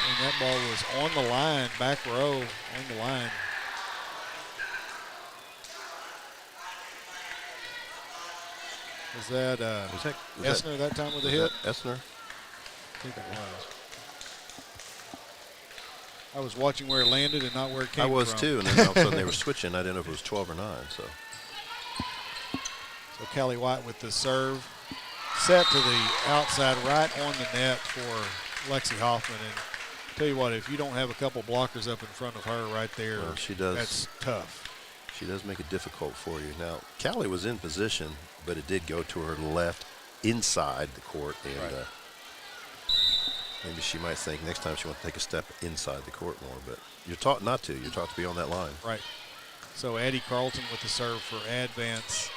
And that ball was on the line, back row, on the line. Was that Essner that time with the hit? Essner? I think it was. I was watching where it landed and not where it came from. I was too, and then all of a sudden they were switching. I didn't know if it was 12 or 9. So Callie White with the serve. Set to the outside, right on the net for Lexi Hoffman. And tell you what, if you don't have a couple blockers up in front of her right there, well, she does. That's tough. She does make it difficult for you. Now, Callie was in position, but it did go to her left inside the court. And maybe she might think next time she wants to take a step inside the court more. But you're taught not to. You're taught to be on that line. Right. So Addie Carlton with the serve for Advance.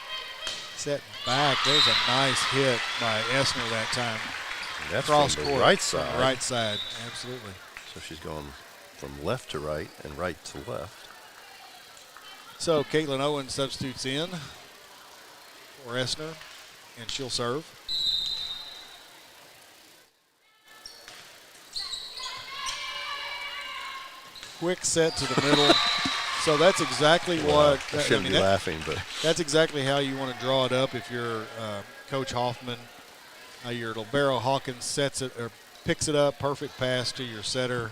Set back. There's a nice hit by Essner that time. And that's cross from the court, right side. From the right side, absolutely. So she's going from left to right and right to left. So Caitlin Owen substitutes in for Essner, and she'll serve. Quick set to the middle. So that's exactly what. I shouldn't be laughing, but that's exactly how you want to draw it up. If you're Coach Hoffman, your Libero Hawkins sets it or picks it up, perfect pass to your setter,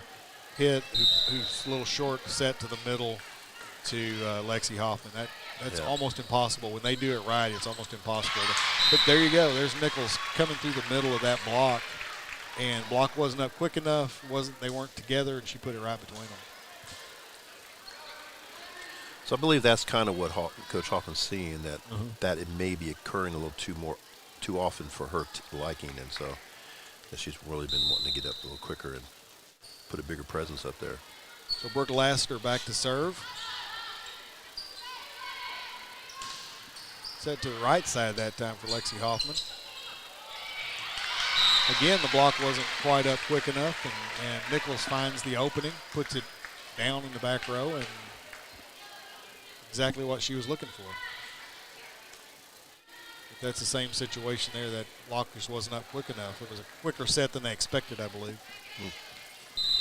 hit who's a little short, set to the middle to Lexi Hoffman. That's almost impossible. When they do it right, it's almost impossible. But there you go. There's Nichols coming through the middle of that block, and block wasn't up quick enough. They weren't together, and she put it right between them. So I believe that's kind of what Coach Hoffman's seeing, that it may be occurring a little too often for her liking, and so that she's really been wanting to get up a little quicker and put a bigger presence up there. So Brooke Lasker back to serve. Set to the right side that time for Lexi Hoffman. Again, the block wasn't quite up quick enough, and Nichols finds the opening, puts it down in the back row, and exactly what she was looking for. But that's the same situation there. That block just wasn't up quick enough. It was a quicker set than they expected, I believe.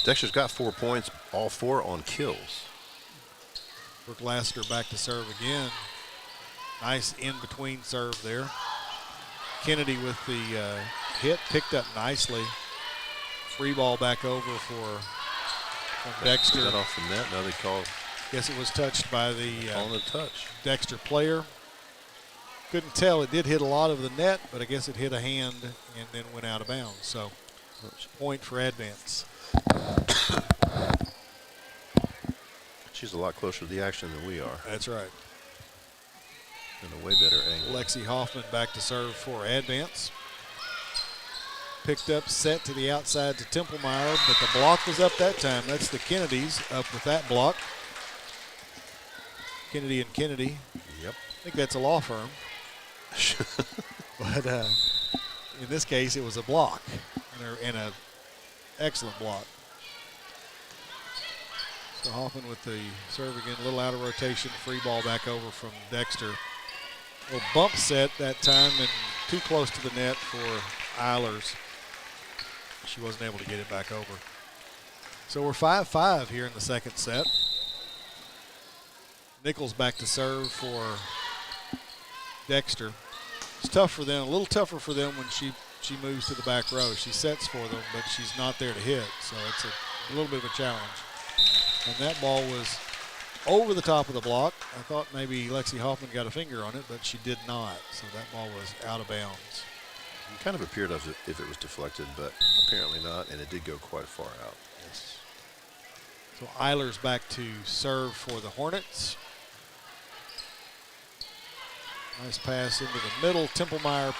Dexter's got 4 points, all 4 on kills. Brooke Lasker back to serve again. Nice in-between serve there. Kennedy with the hit, picked up nicely. Free ball back over from Dexter. Got off the net. Now they call. Guess it was touched by the on the touch. Dexter player. Couldn't tell. It did hit a lot of the net, but I guess it hit a hand and then went out of bounds. So point for Advance. She's a lot closer to the action than we are. That's right. And a way better angle. Lexi Hoffman back to serve for Advance. Picked up, set to the outside to Templemeyer, but the block was up that time. That's the Kennedys up with that block. Kennedy and Kennedy. Yep. I think that's a law firm. But in this case, it was a block, and an excellent block. So Hoffman with the serve again, a little out of rotation, free ball back over from Dexter. A little bump set that time and too close to the net for Eilers. She wasn't able to get it back over. So we're 5-5 here in the second set. Nichols back to serve for Dexter. It's tough for them, a little tougher for them when she moves to the back row. She sets for them, but she's not there to hit, so it's a little bit of a challenge. And that ball was over the top of the block. I thought maybe Lexi Hoffman got a finger on it, but she did not, so that ball was out of bounds. It kind of appeared as if it was deflected, but apparently not, and it did go quite far out. Yes. So Eilers back to serve for the Hornets. Nice pass into the middle. Templemeyer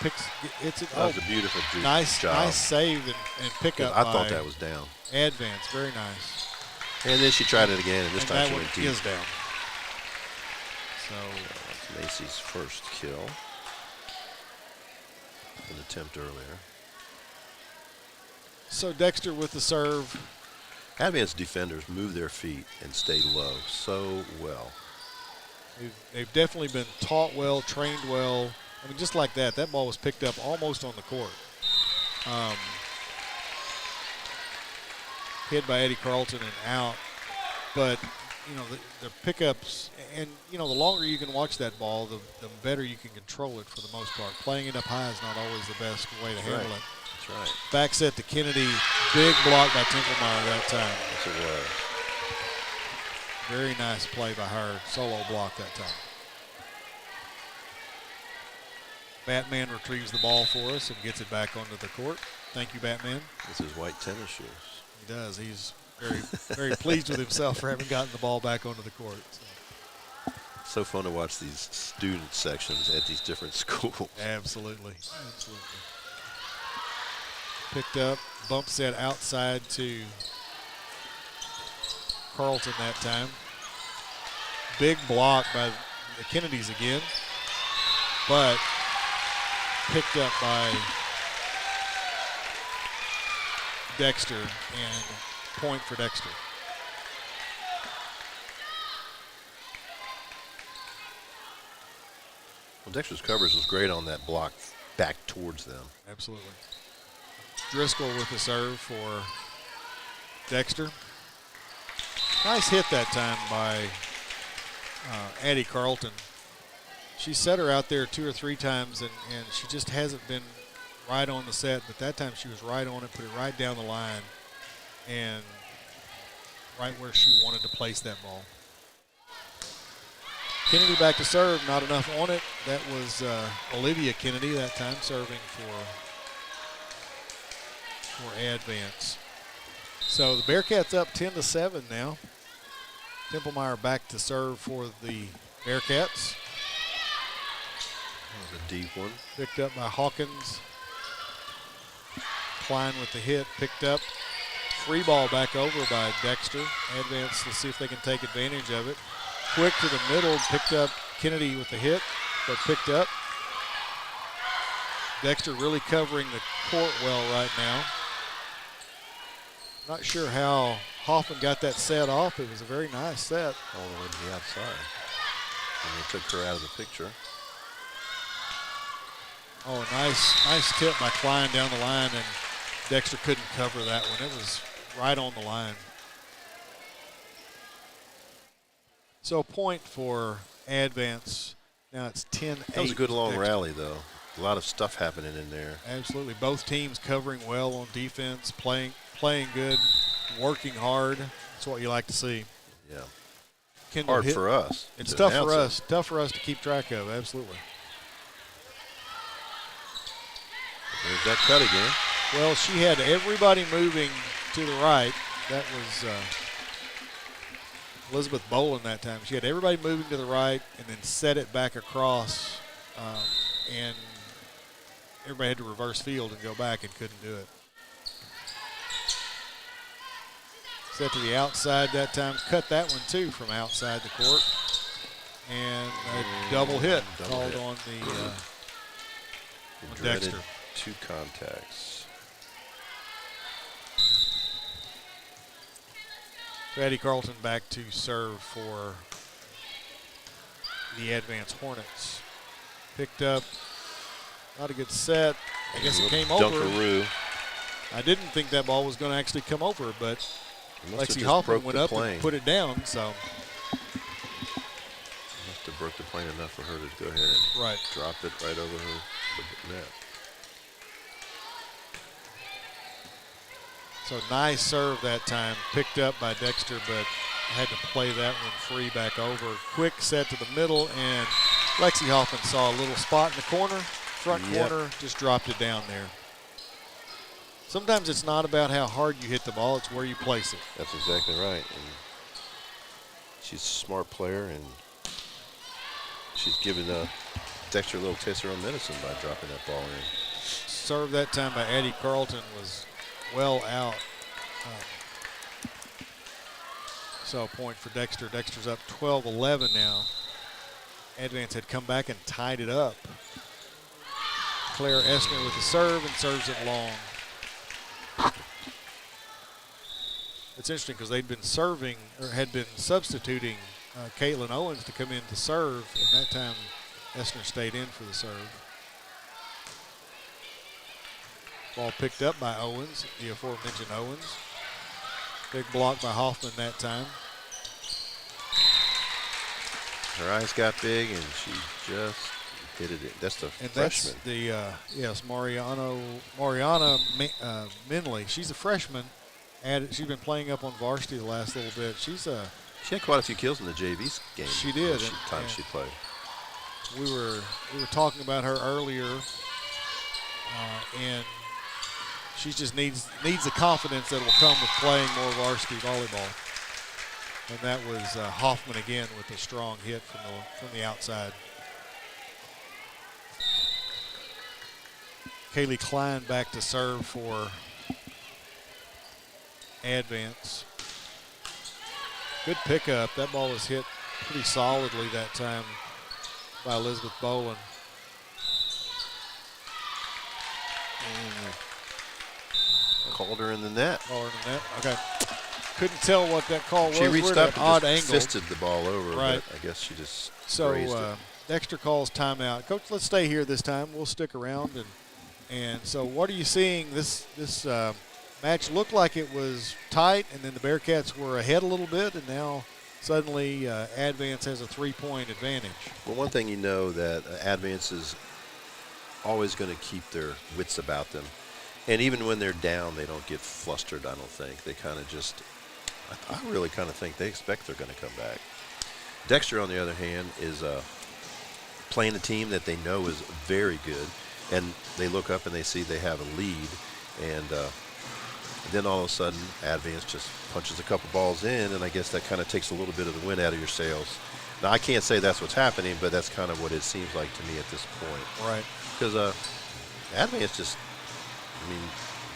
hits it. That was a beautiful job. Nice save and pick up. I thought that was down. Advance, very nice. And then she tried it again, and this time she went deep. Is down. So that's Macy's first kill. An attempt earlier. So Dexter with the serve. Advance defenders move their feet and stay low so well. They've definitely been taught well, trained well I mean, just like that, that ball was picked up almost on the court. Hit by Eddie Carlton and out. But, you know, the pickups, and, you know, the longer you can watch that ball, the better you can control it for the most part. Playing it up high is not always the best way to handle it. That's right. Back set to Kennedy. Big block by Templemeyer that time. Yes, it was. Very nice play by her. Solo block that time. Batman retrieves the ball for us and gets it back onto the court. Thank you, Batman. This is white tennis shoes. He does. He's very, very pleased with himself for having gotten the ball back onto the court. So fun to watch these student sections at these different schools. Absolutely. Absolutely. Picked up, bump set outside to Carlton that time. Big block by the Kennedys again, but picked up by Dexter, and point for Dexter. Well, Dexter's coverage was great on that block back towards them. Absolutely. Driscoll with the serve for Dexter. Nice hit that time by Addie Carlton. She set her out there 2 or 3 times, and she just hasn't been right on the set, but that time she was right on it, put it right down the line, and right where she wanted to place that ball. Kennedy back to serve, not enough on it. That was Olivia Kennedy that time serving for Advance. So the Bearcats up 10-7 now. Templemeyer back to serve for the Bearcats. That was a deep one. Picked up by Hawkins. Klein with the hit, picked up. Free ball back over by Dexter. Advance, let's see if they can take advantage of it. Quick to the middle, picked up Kennedy with the hit, but picked up. Dexter really covering the court well right now. Not sure how Hoffman got that set off. It was a very nice set. All the way to the outside. And they took her out of the picture. Oh, nice tip by Klein down the line, and Dexter couldn't cover that one. It was right on the line. So a point for Advance. Now it's 10-8. That was a good long rally, though. A lot of stuff happening in there. Absolutely. Both teams covering well on defense, playing good, working hard. That's what you like to see. Yeah. Kendall hard for us. It's tough for us. Tough for us to keep track of. Absolutely. There's that cut again. Well, she had everybody moving to the right. That was Elizabeth Boland that time. She had everybody moving to the right and then set it back across, and everybody had to reverse field and go back and couldn't do it. Set to the outside that time. Cut that one, too, from outside the court. And a double hit called on the Dexter. 2 contacts. So Addie Carlton back to serve for the Advance Hornets. Picked up, not a good set. I guess it came over. Dunkaroo. I didn't think that ball was going to actually come over, but Lexi Hoffman Hoffman went up and put it down. So must have broke the plane enough for her to go ahead and drop it right over her net. So nice serve that time, picked up by Dexter, but had to play that one free back over. Quick set to the middle, and Lexi Hoffman saw a little spot in the corner, front corner, just dropped it down there. Sometimes it's not about how hard you hit the ball, it's where you place it. That's exactly right. And she's a smart player, and she's giving Dexter a little taste of her own medicine by dropping that ball in. Serve that time by Addie Carlton was well out. So a point for Dexter. Dexter's up 12-11 now. Advance had come back and tied it up. Claire Essner with the serve and serves it long. It's interesting because they'd been serving, or had been substituting Caitlin Owens to come in to serve, and that time Essner stayed in for the serve. Ball picked up by Owens, the aforementioned Owens. Big block by Hoffman that time. Her eyes got big, and she just hit it in. That's the freshman. That's the, yes, Mariana Minley. She's a freshman. She's been playing up on varsity the last little bit. She had quite a few kills in the JV game. She did. Time she played. We were talking about her earlier, and she just needs the confidence that will come with playing more varsity volleyball. And that was Hoffman again with a strong hit from the outside. Kaylee Klein back to serve for Advance. Good pickup. That ball was hit pretty solidly that time by Elizabeth Boland. Called her in the net. Okay. Couldn't tell what that call was. She reached up and odd just angle. fisted the ball over, right. But I guess she just grazed it. Dexter calls timeout. Coach, let's stay here this time. We'll stick around. And so what are you seeing? This match looked like it was tight, and then the Bearcats were ahead a little bit, and now suddenly Advance has a 3-point advantage. Well, one thing you know that Advance is always going to keep their wits about them. And even when they're down, they don't get flustered, I don't think. They kind of just, I really kind of think they expect they're going to come back. Dexter, on the other hand, is playing a team that they know is very good. And they look up and they see they have a lead. And then all of a sudden, Advance just punches a couple balls in, and I guess that kind of takes a little bit of the wind out of your sails. Now, I can't say that's what's happening, but that's kind of what it seems like to me at this point. Right. Because Advance just, I mean,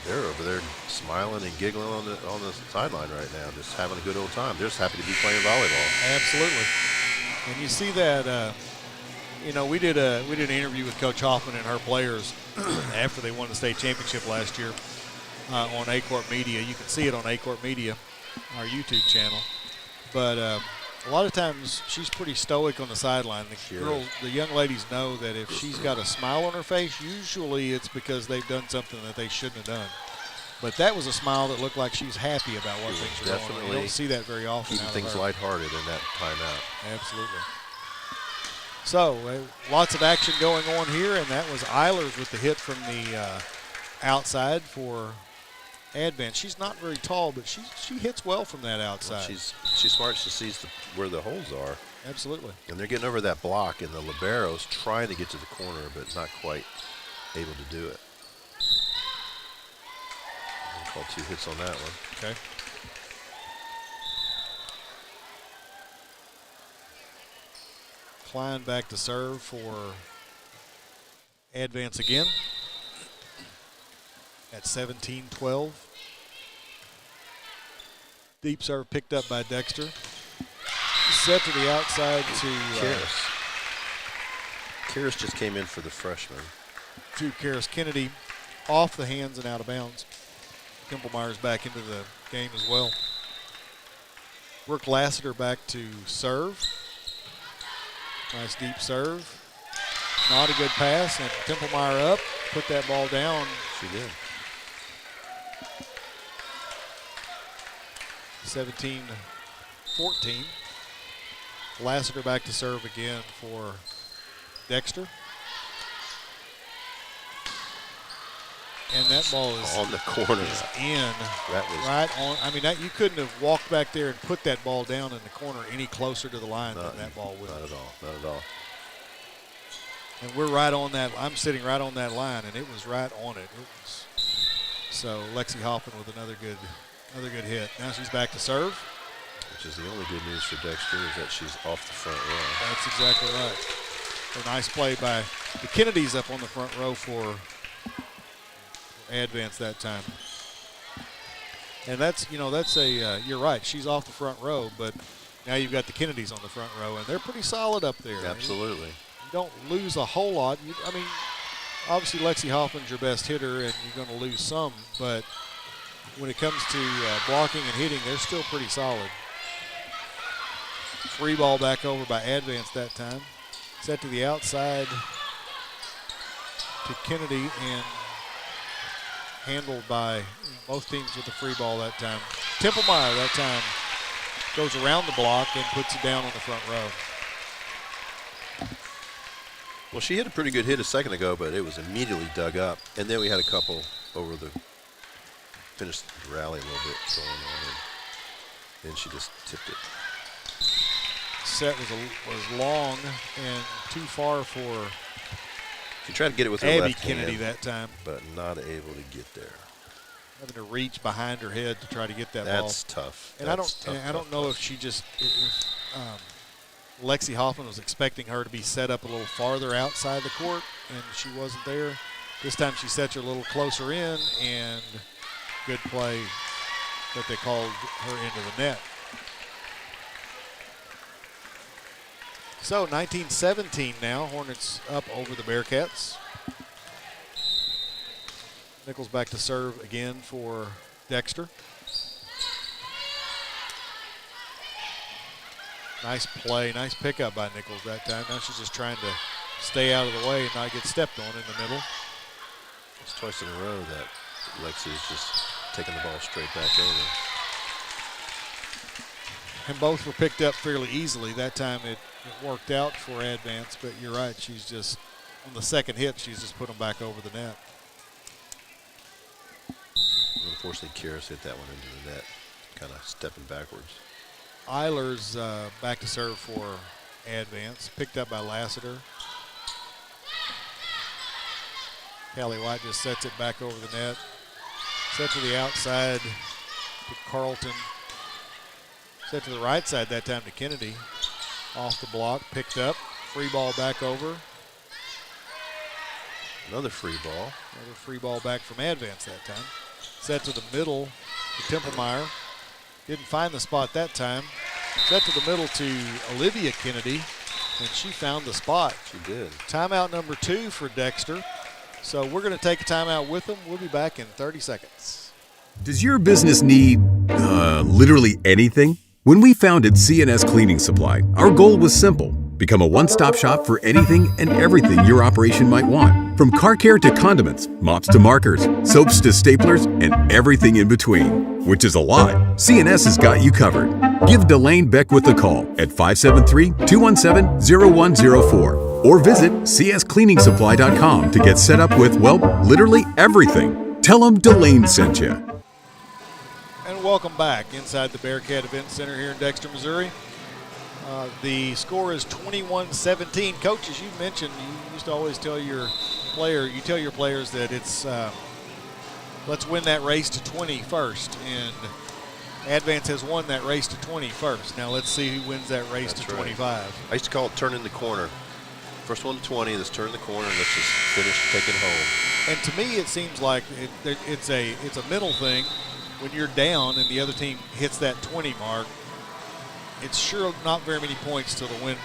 they're over there smiling and giggling on the sideline right now, just having a good old time. They're just happy to be playing volleyball. Absolutely. And you see that, you know, we did an interview with Coach Hoffman and her players after they won the state championship last year on Aycorp Media. You can see it on Aycorp Media, our YouTube channel. But a lot of times she's pretty stoic on the sideline. The young ladies know that if she's got a smile on her face, usually it's because they've done something that they shouldn't have done. But that was a smile that looked like she's happy about what things are going on. You don't see that very often. Keeping things lighthearted in that timeout. Absolutely. So lots of action going on here, and that was Eilers with the hit from the outside for Advance. She's not very tall, but she hits well from that outside. Well, she's smart. She sees where the holes are. Absolutely. And they're getting over that block, and the libero's trying to get to the corner, but not quite able to do it. I'll call 2 hits on that one. Okay. Klein back to serve for Advance again at 17-12. Deep serve picked up by Dexter. Set to the outside to Karis. Karis just came in for the freshman. To Karis Kennedy, off the hands and out of bounds. Kemple-Myers back into the game as well. Brooke Lassiter back to serve. Nice deep serve. Not a good pass, and Templemeyer up, put that ball down. She did. 17-14. Lassiter back to serve again for Dexter. And that ball is on the corner. Is in. That was right on. I mean, you couldn't have walked back there and put that ball down in the corner any closer to the line than that ball would. Not at all. Not at all. And we're right on that. I'm sitting right on that line, and it was right on it. So Lexi Hoffman with another good hit. Now she's back to serve. Which is the only good news for Dexter is that she's off the front row. That's exactly right. A nice play by the Kennedys up on the front row for Advance that time. And that's you're right. She's off the front row, but now you've got the Kennedys on the front row, and they're pretty solid up there. Absolutely. You don't lose a whole lot. I mean, obviously Lexi Hoffman's your best hitter, and you're going to lose some, but when it comes to blocking and hitting, they're still pretty solid. Free ball back over by Advance that time. Set to the outside to Kennedy, and handled by both teams with the free ball that time. Templemeyer that time goes around the block and puts it down on the front row. Well, she hit a pretty good hit a second ago, but it was immediately dug up. And then we had a couple over the finished the rally a little bit going on, and then she just tipped it. Set was long and too far for She tried to get it with her Abby left Kennedy hand, that time, but not able to get there. having to reach behind her head to try to get that ball. That's tough. And I don't know if she just Lexi Hoffman was expecting her to be set up a little farther outside the court, and she wasn't there. This time she sets her a little closer in, and good play that they called her into the net. So 19-17 now. Hornets up over the Bearcats. Nichols back to serve again for Dexter. Nice play, nice pickup by Nichols that time. Now she's just trying to stay out of the way and not get stepped on in the middle. It's twice in a row that Lexi is just taking the ball straight back over. And both were picked up fairly easily. That time it worked out for Advance, but you're right, she's just, on the second hit, she's just put them back over the net. Unfortunately, Karis hit that one into the net, kind of stepping backwards. Eiler's back to serve for Advance, picked up by Lassiter. Callie White just sets it back over the net. Set to the outside to Carlton. Set to the right side that time to Kennedy. Off the block, picked up. Free ball back over. Another free ball. Another free ball back from Advance that time. Set to the middle to Templemeyer. Didn't find the spot that time. Set to the middle to Olivia Kennedy, and she found the spot. She did. Timeout number 2 for Dexter. So we're going to take a timeout with them. We'll be back in 30 seconds. Does your business need literally anything? When we founded CNS Cleaning Supply, our goal was simple. Become a one-stop shop for anything and everything your operation might want. From car care to condiments, mops to markers, soaps to staplers, and everything in between. Which is a lot. CNS has got you covered. Give Delane Beckwith a call at 573-217-0104 or visit cscleaningsupply.com to get set up with, well, literally everything. Tell them Delane sent you. And welcome back inside the Bearcat Event Center here in Dexter, Missouri. The score is 21-17. Coach, as you mentioned, you used to always tell your players that it's let's win that race to 20 first, and Advance has won that race to 20 first. Now let's see who wins that race to 25. I used to call it turning the corner. First one to 20, let's turn the corner and let's just finish, take it home. And to me, it seems like it's a mental thing. When you're down and the other team hits that 20 mark, it's sure not very many points till the win.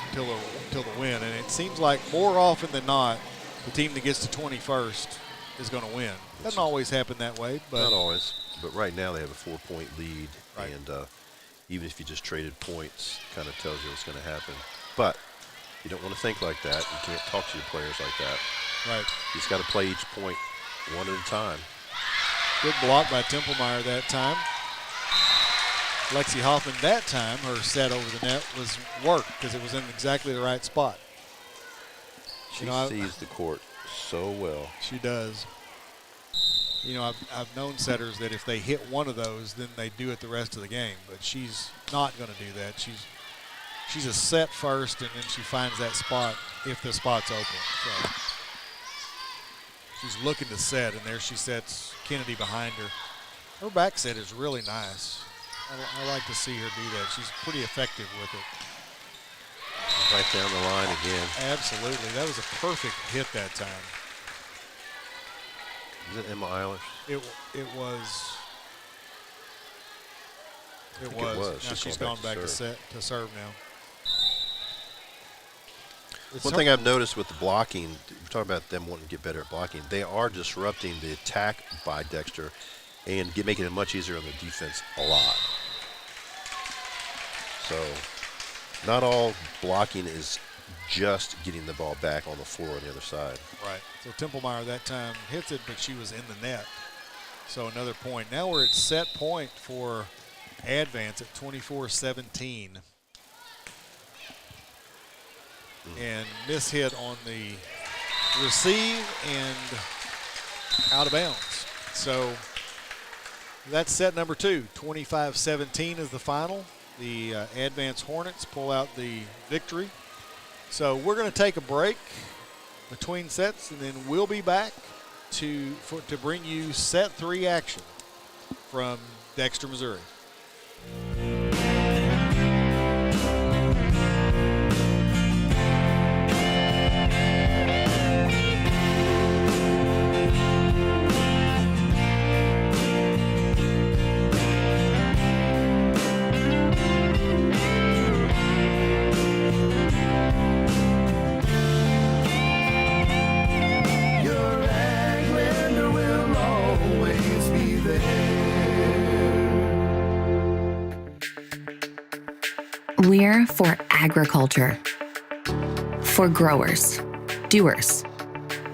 And it seems like more often than not, the team that gets to 21st is going to win. Doesn't always happen that way, but not always. But right now they have a 4-point lead, right. And even if you just traded points, kind of tells you what's going to happen. But you don't want to think like that. You can't talk to your players like that. Right. You just got to play each point one at a time. Good block by Templemeyer that time. Lexi Hoffman that time, her set over the net was work because it was in exactly the right spot. She sees the court so well. She does. You know, I've known setters that if they hit one of those, then they do it the rest of the game. But she's not going to do that. She's a set first, and then she finds that spot if the spot's open. So she's looking to set, and there she sets Kennedy behind her. Her back set is really nice. I like to see her do that. She's pretty effective with it. Right down the line again. Absolutely. That was a perfect hit that time. Is it Emma Eilish? It was. It was. Now she's gone back to serve now. One thing I've noticed with the blocking, we're talking about them wanting to get better at blocking, they are disrupting the attack by Dexter and making it much easier on the defense a lot. So not all blocking is just getting the ball back on the floor on the other side. Right. So Templemeyer that time hits it, but she was in the net. So another point. Now we're at set point for Advance at 24-17. And mishit on the receive and out of bounds. So that's set number 2. 25-17 is the final. The Advance Hornets pull out the victory. So we're going to take a break between sets, and then we'll be back to bring you set 3 action from Dexter, Missouri. We're for agriculture, for growers, doers,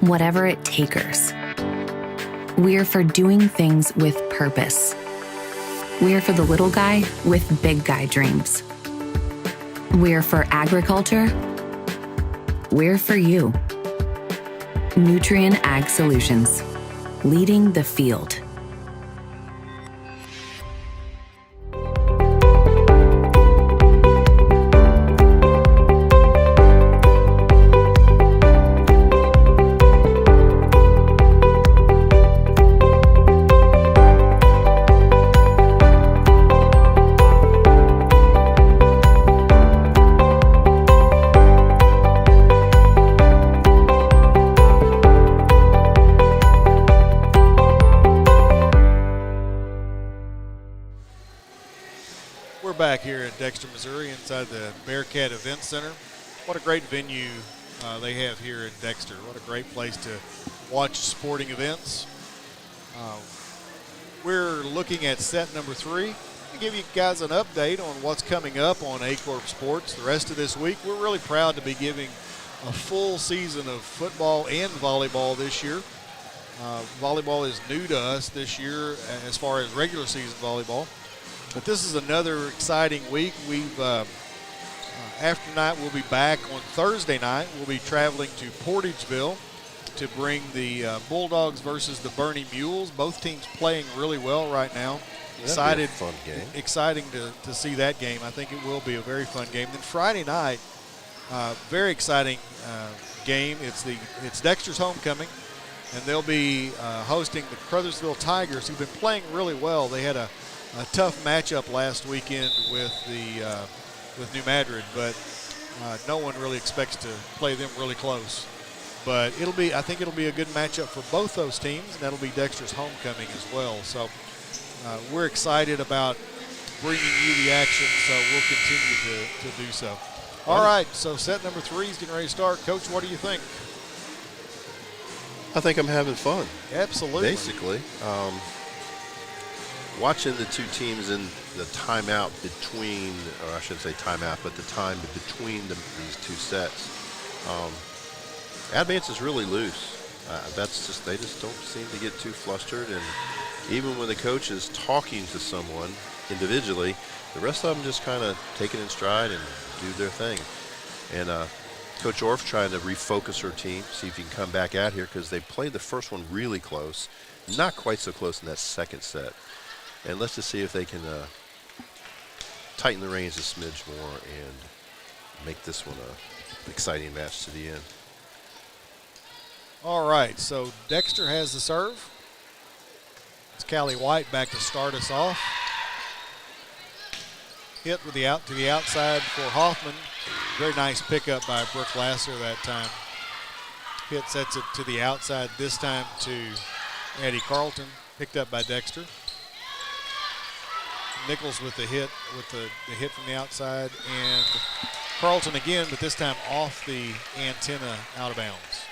whatever it takers. We're for doing things with purpose. We're for the little guy with big guy dreams. We're for agriculture. We're for you. Nutrien Ag Solutions, leading the field. Back here in Dexter, Missouri, inside the Bearcat Event Center. What a great venue they have here in Dexter. What a great place to watch sporting events. We're looking at set number 3. To give you guys an update on what's coming up on Aycorp Sports the rest of this week. We're really proud to be giving a full season of football and volleyball this year. Volleyball is new to us this year as far as regular season volleyball. But this is another exciting week. After night, we'll be back on Thursday night. We'll be traveling to Portageville to bring the Bulldogs versus the Bernie Mules. Both teams playing really well right now. Excited, fun game. Exciting to see that game. I think it will be a very fun game. Then Friday night, very exciting game. It's Dexter's homecoming, and they'll be hosting the Crothersville Tigers, who've been playing really well. They had a tough matchup last weekend with New Madrid, but no one really expects to play them really close. But I think it'll be a good matchup for both those teams, and that'll be Dexter's homecoming as well. So we're excited about bringing you the action, so we'll continue to do so. All right, so set number 3 is getting ready to start. Coach, what do you think? I think I'm having fun. Absolutely. Basically. Watching the two teams in the timeout between, or I shouldn't say timeout, but the time between these two sets. Advance is really loose. They just don't seem to get too flustered. And even when the coach is talking to someone individually, the rest of them just kind of take it in stride and do their thing. And Coach Orff trying to refocus her team, see if he can come back out here, because they played the first one really close, not quite so close in that second set. And let's just see if they can tighten the reins a smidge more and make this one an exciting match to the end. All right, so Dexter has the serve. It's Callie White back to start us off. Hit with to the outside for Hoffman. Very nice pickup by Brooke Lasser that time. Hit sets it to the outside, this time to Addie Carlton, picked up by Dexter. Nichols with the hit from the outside, and Carlton again, but this time off the antenna, out of bounds.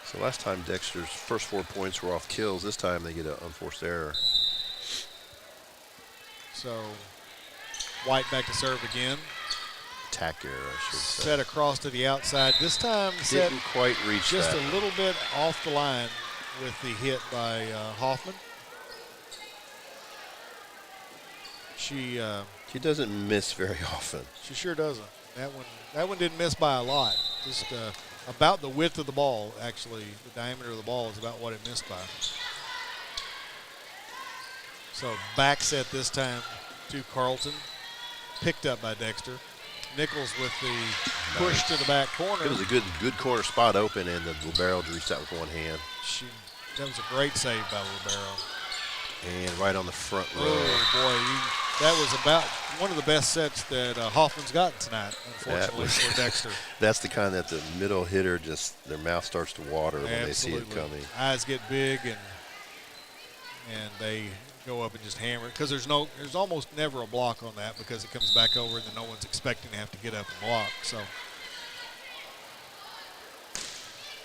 So last time Dexter's first 4 points were off kills. This time they get an unforced error. So White back to serve again. Attack error, I should say. Set across to the outside. This time didn't quite reach just that. a little bit off the line with the hit by Hoffman. She doesn't miss very often. She sure doesn't. That one didn't miss by a lot. Just about the width of the ball, actually. The diameter of the ball is about what it missed by. So back set this time to Carlton. Picked up by Dexter. Nichols with the push to the back corner. It was a good corner spot open, and the libero reached out with one hand. That was a great save by libero. And right on the front row. Oh, boy. That was about one of the best sets that Hoffman's gotten tonight, unfortunately, for Dexter. That's the kind that the middle hitter just, their mouth starts to water when Absolutely. they see it coming. Eyes get big, and they go up and just hammer it. Because there's almost never a block on that because it comes back over and then no one's expecting to have to get up and block. So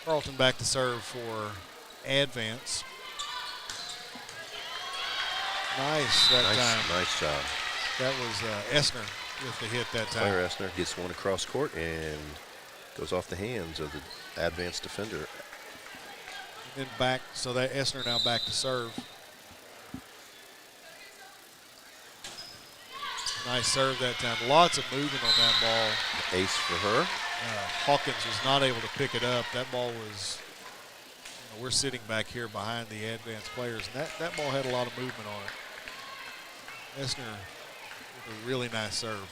Carlton back to serve for Advance. Nice that time. Nice job. That was Essner with the hit that time. Claire Essner gets one across court and goes off the hands of the Advance defender. And then back, so that Essner now back to serve. Nice serve that time. Lots of movement on that ball. Ace for her. Hawkins was not able to pick it up. That ball was, we're sitting back here behind the Advance players, and that ball had a lot of movement on it. Essner with a really nice serve.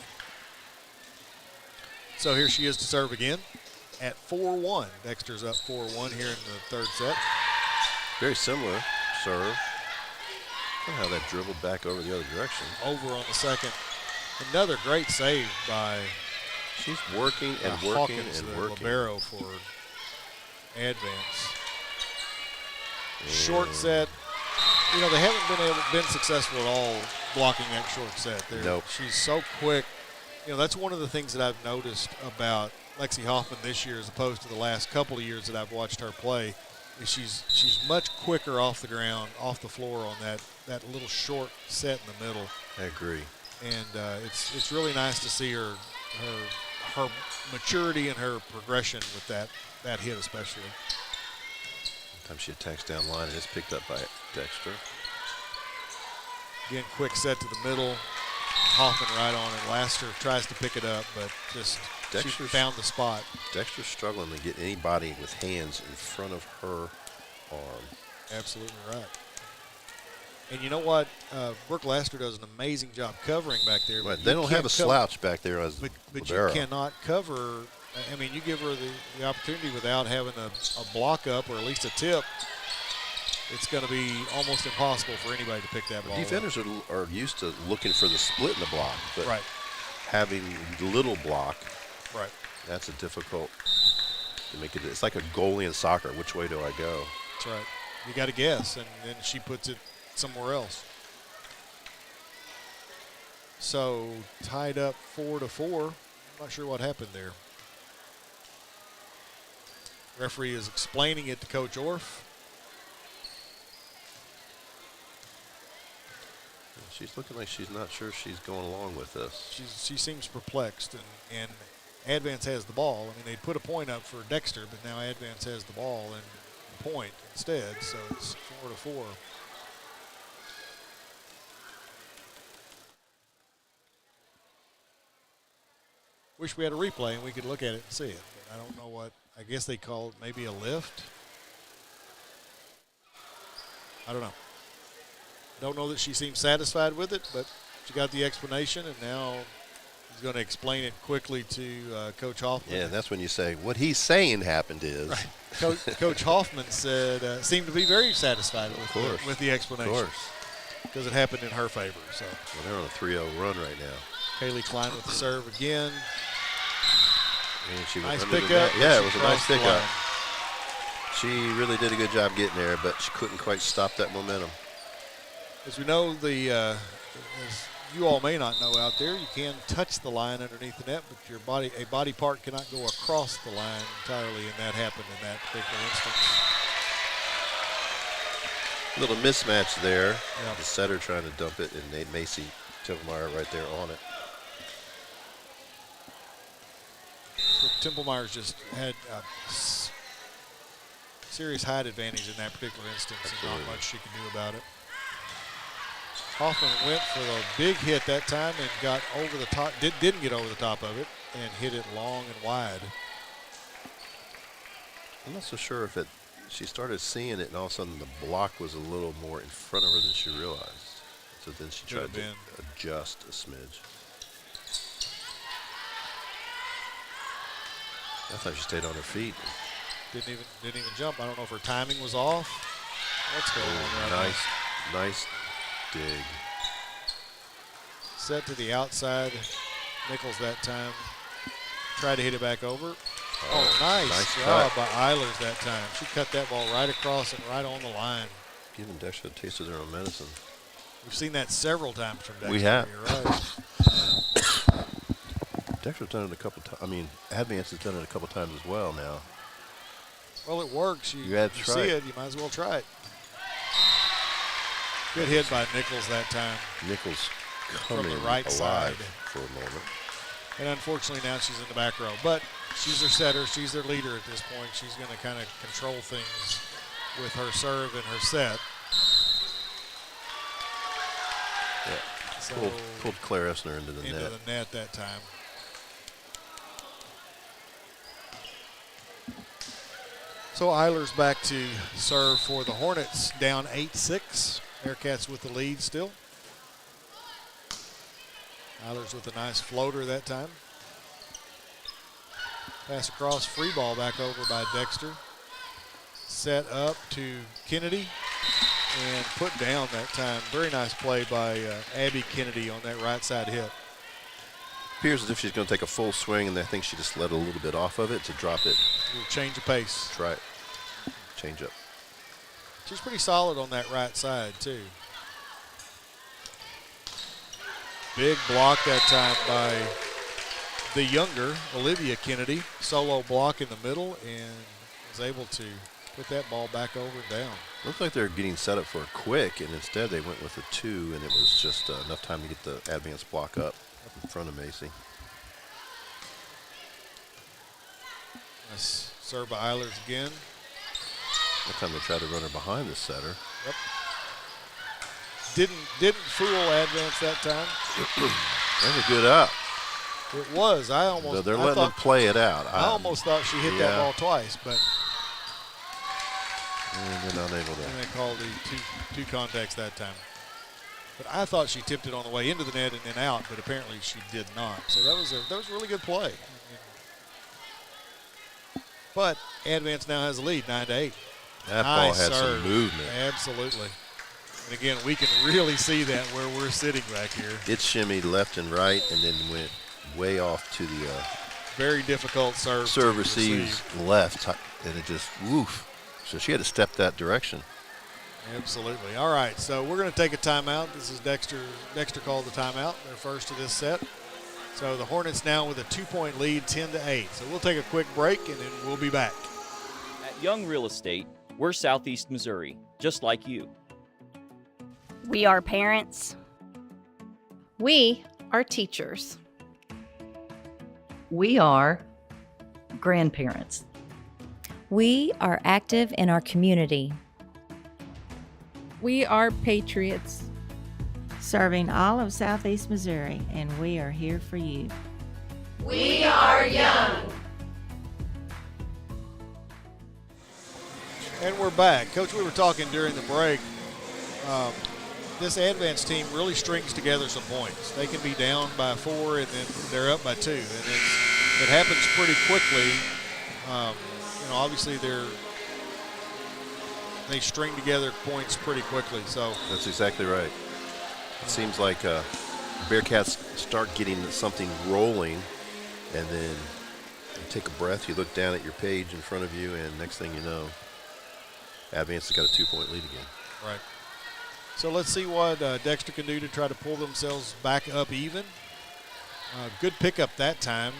So here she is to serve again at 4-1. Dexter's up 4-1 here in the third set. Very similar serve. How that dribbled back over the other direction. Over on the second. Another great save by She's working and working Hawkins, and the working. libero for Advance. Short set. They haven't been successful at all blocking that short set. Nope. She's so quick. That's one of the things that I've noticed about Lexi Hoffman this year as opposed to the last couple of years that I've watched her play. Is she's much quicker off the ground, off the floor on that little short set in the middle. I agree. And it's really nice to see her maturity and her progression with that hit especially. Sometimes she attacks down line and it's picked up by Dexter. Again, quick set to the middle. Hoffman right on it. Laster tries to pick it up, but just she found the spot. Dexter's struggling to get anybody with hands in front of her arm. Absolutely right. And you know what? Brooke Laster does an amazing job covering back there. Right. They don't have a slouch back there as But libero. you cannot cover. I mean, you give her the opportunity without having a block up or at least a tip. It's going to be almost impossible for anybody to pick that ball up. Defenders are used to looking for the split in the block, but right. having little block, right, that's a difficult to make it. It's like a goalie in soccer. Which way do I go? That's right. You got to guess, and then she puts it somewhere else. So tied up 4-4. I'm not sure what happened there. Referee is explaining it to Coach Orff. She's looking like she's not sure she's going along with this. She seems perplexed, and Advance has the ball. I mean, they put a point up for Dexter, but now Advance has the ball and point instead, so it's 4-4. Wish we had a replay and we could look at it and see it. But I don't know what. I guess they called maybe a lift. I don't know. Don't know that she seems satisfied with it, but she got the explanation, and now he's going to explain it quickly to Coach Hoffman. Yeah, and that's when you say, what he's saying happened is. Right. Coach Hoffman said seemed to be very satisfied with the explanation. Of course. Because it happened in her favor. So. Well, they're on a 3-0 run right now. Kaylee Klein with the serve again. And she nice went pickup. Yeah, it was a nice pickup. She really did a good job getting there, but she couldn't quite stop that momentum. As we know, as you all may not know out there, you can touch the line underneath the net, but a body part cannot go across the line entirely, and that happened in that particular instance. A little mismatch there. Yep. The setter trying to dump it, and Nate Macy, Templemeyer right there on it. So Templemeyer's just had a serious height advantage in that particular instance, and not much she can do about it. Hoffman went for a big hit that time and got over the top, didn't get over the top of it and hit it long and wide. I'm not so sure if she started seeing it and all of a sudden the block was a little more in front of her than she realized. So then she tried to adjust a smidge. I thought she stayed on her feet. Didn't even jump. I don't know if her timing was off. What's going on right now? Nice dig. Set to the outside. Nichols that time. Tried to hit it back over. Oh, nice job by Eilers that time. She cut that ball right across and right on the line. Giving Dexter a taste of their own medicine. We've seen that several times from Dexter. We have. You're right. Dexter's done it a couple times. I mean, Advance has done it a couple times as well now. Well, it works. You see it, you might as well try it. Good hit by Nichols that time. Nichols coming from the right side for a moment. And unfortunately now she's in the back row. But she's their setter. She's their leader at this point. She's going to kind of control things with her serve and her set. Yeah. So pulled Claire Essner into the net. Into the net that time. So Eilers back to serve for the Hornets, down 8-6. Bearcats with the lead still. Eilers with a nice floater that time. Pass across, free ball back over by Dexter. Set up to Kennedy and put down that time. Very nice play by Abby Kennedy on that right side hit. Appears as if she's going to take a full swing, and I think she just let a little bit off of it to drop it. Change of pace. That's right. Change up. She's pretty solid on that right side, too. Big block that time by the younger Olivia Kennedy. Solo block in the middle and was able to put that ball back over and down. Looked like they were getting set up for a quick, and instead they went with a 2, and it was just enough time to get the Advance block up in front of Macy. Nice serve by Eilers again. That time they tried to run her behind the setter. Yep. Didn't fool Advance that time. That was a good up. It was. No, they're letting them play it out. I almost thought she hit that ball twice, but and they're not able to. And they called the two contacts that time. But I thought she tipped it on the way into the net and then out, but apparently she did not. So that was a really good play. But Advance now has a lead, 9-8. That ball had some movement. Absolutely. And again, we can really see that where we're sitting back here. It shimmied left and right and then went way off to the very difficult serve. Serve receives left, and it just woof. So she had to step that direction. Absolutely. All right, so we're going to take a timeout. This is Dexter. Dexter called the timeout, their first of this set. So the Hornets now with a 2-point lead, 10-8. So we'll take a quick break, and then we'll be back. At Young Real Estate, we're Southeast Missouri, just like you. We are parents. We are teachers. We are grandparents. We are active in our community. We are patriots. Serving all of Southeast Missouri, and we are here for you. We are young. And we're back. Coach, we were talking during the break. This Advance team really strings together some points. They can be down by 4 and then they're up by 2. And it happens pretty quickly. Obviously they string together points pretty quickly. So that's exactly right. It seems like Bearcats start getting something rolling, and then you take a breath, you look down at your page in front of you, and next thing you know, Advance has got a 2-point lead again. Right. So let's see what Dexter can do to try to pull themselves back up even. Good pickup that time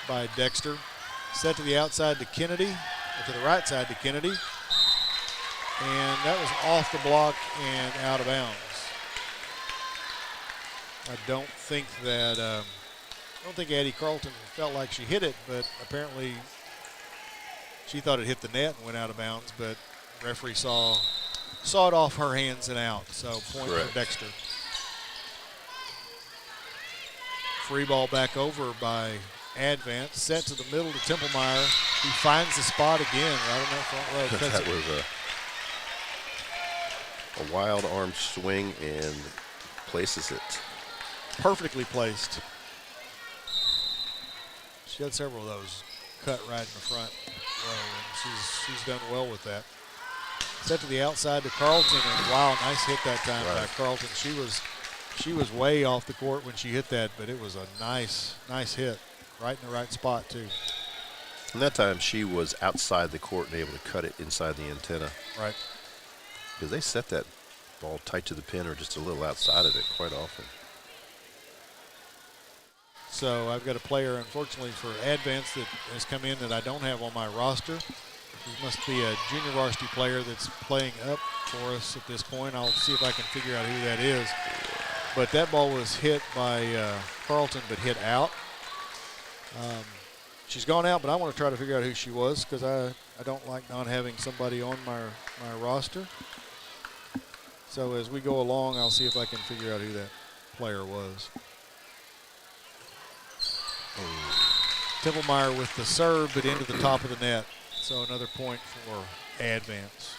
by Dexter. Set to the outside to Kennedy, or to the right side to Kennedy. And that was off the block and out of bounds. I don't think Addie Carlton felt like she hit it, but apparently she thought it hit the net and went out of bounds, but referee saw saw it off her hands and out. So point Correct. for Dexter. Free ball back over by Advance. Set to the middle to Templemeyer. He finds the spot again right in that front row. That was a wild arm swing and places it. Perfectly placed. She had several of those cut right in the front row, and she's done well with that. Set to the outside to Carlton, and wow, nice hit that time by Carlton. She was way off the court when she hit that, but it was a nice hit, right in the right spot too. And that time she was outside the court and able to cut it inside the antenna. Right. Because they set that ball tight to the pin or just a little outside of it quite often. So I've got a player, unfortunately, for Advance that has come in that I don't have on my roster. He must be a junior varsity player that's playing up for us at this point. I'll see if I can figure out who that is. But that ball was hit by Carlton, but hit out. She's gone out, but I want to try to figure out who she was because I don't like not having somebody on my roster. So as we go along, I'll see if I can figure out who that player was. Templemeyer with the serve, but into the top of the net. So another point for Advance.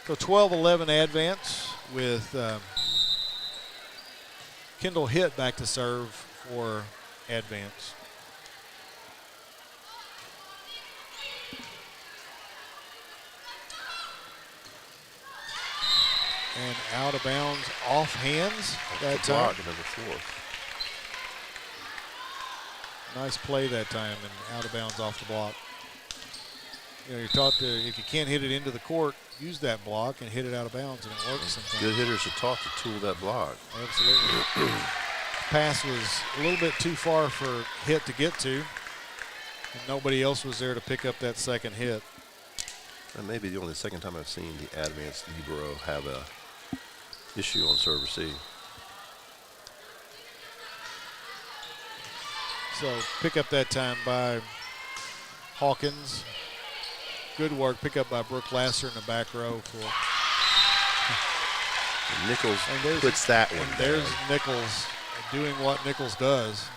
So 12-11 Advance with Kendall Hitt back to serve for Advance. And out of bounds, off hands that time. Number 4. Nice play that time, and out of bounds off the block. You know, you're taught to, if you can't hit it into the court, use that block and hit it out of bounds, and it works sometimes. Good hitters are taught to tool that block. Absolutely. Pass was a little bit too far for Hitt to get to, and nobody else was there to pick up that second hit. That may be the only second time I've seen the Advance libero have a issue on serve receive. So pick up that time by Hawkins. Good work. Pick up by Brooke Lasser in the back row for And Nichols puts that one and there's Nichols doing what Nichols does.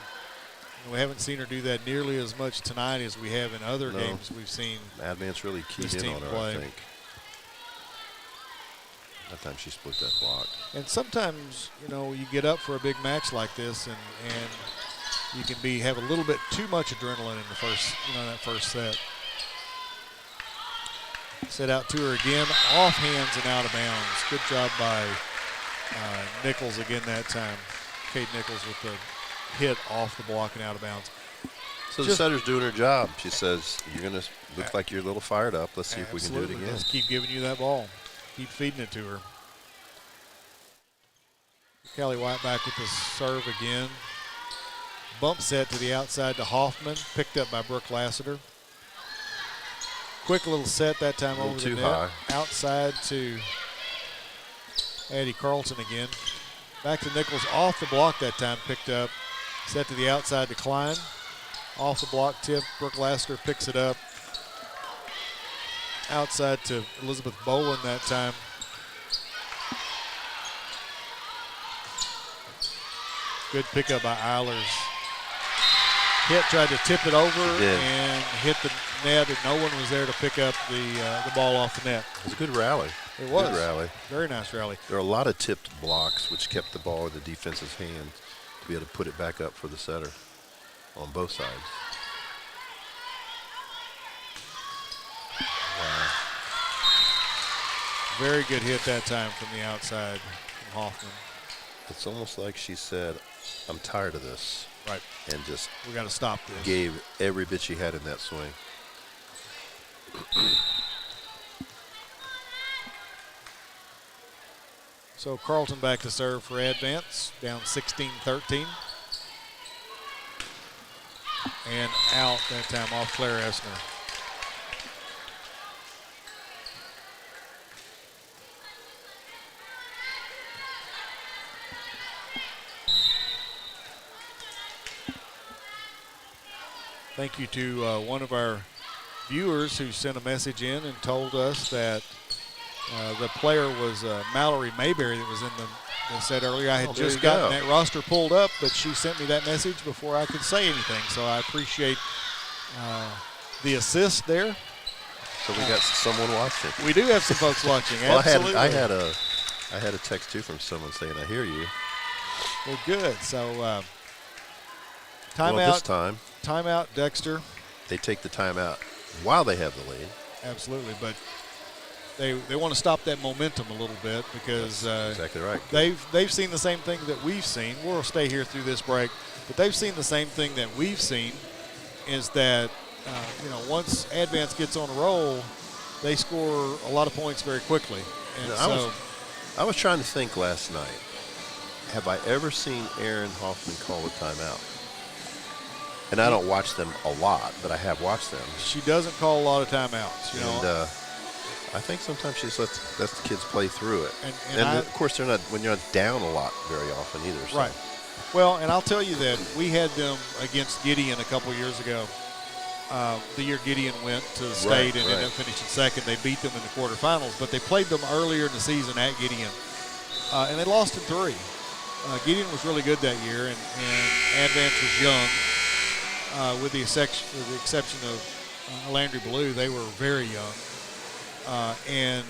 And we haven't seen her do that nearly as much tonight as we have in other games we've seen. Advance really keyed this in team on her, play. I think. That time she split that block. And sometimes, you know, you get up for a big match like this, and you can have a little bit too much adrenaline in the first, that first set. Set out to her again, off hands and out of bounds. Good job by Nichols again that time. Kate Nichols with the hit off the block and out of bounds. So the setter's doing her job. She says, you're going to look like you're a little fired up. Let's see if we can do it again. Let's keep giving you that ball. Keep feeding it to her. Kelly White back with the serve again. Bump set to the outside to Hoffman. Picked up by Brooke Lassiter. Quick little set that time over the net. High. Outside to Addie Carlton again. Back to Nichols off the block that time. Picked up. Set to the outside to Klein. Off the block tip. Brooke Lassiter picks it up. Outside to Elizabeth Boland that time. Good pickup by Eilers. Hitt tried to tip it over and hit the net, and no one was there to pick up the ball off the net. It was a good rally. It was. Good rally. Very nice rally. There are a lot of tipped blocks which kept the ball in the defense's hand to be able to put it back up for the setter on both sides. Wow. Very good hit that time from the outside from Hoffman. It's almost like she said, I'm tired of this. Right. And just we got to stop this. Gave every bit she had in that swing. So Carlton back to serve for Advance, down 16-13. And out that time off Claire Essner. Thank you to one of our viewers who sent a message in and told us that the player was Mallory Mayberry that was in the set earlier. I had just gotten that roster pulled up, but she sent me that message before I could say anything. So I appreciate the assist there. So we got someone watching. We do have some folks watching. Well, absolutely. I had a text too from someone saying, "I hear you." Well, good. So timeout. Well, this time, timeout. Dexter. They take the timeout while they have the lead. Absolutely, but they want to stop that momentum a little bit because exactly right. They've seen the same thing that we've seen. We'll stay here through this break, but they've seen the same thing that we've seen. Is that once Advance gets on a roll, they score a lot of points very quickly. And I was trying to think last night. Have I ever seen Erin Hoffman call a timeout? And I don't watch them a lot, but I have watched them. She doesn't call a lot of timeouts. And I think sometimes she just lets the kids play through it. And of course, they're not when you're not down a lot very often either. So. Right. Well, and I'll tell you that we had them against Gideon a couple years ago. The year Gideon went to the state and ended up finishing second. They beat them in the quarterfinals, but they played them earlier in the season at Gideon, and they lost in 3. Gideon was really good that year, and Advance was young, with the exception of Landry Blue. They were very young, and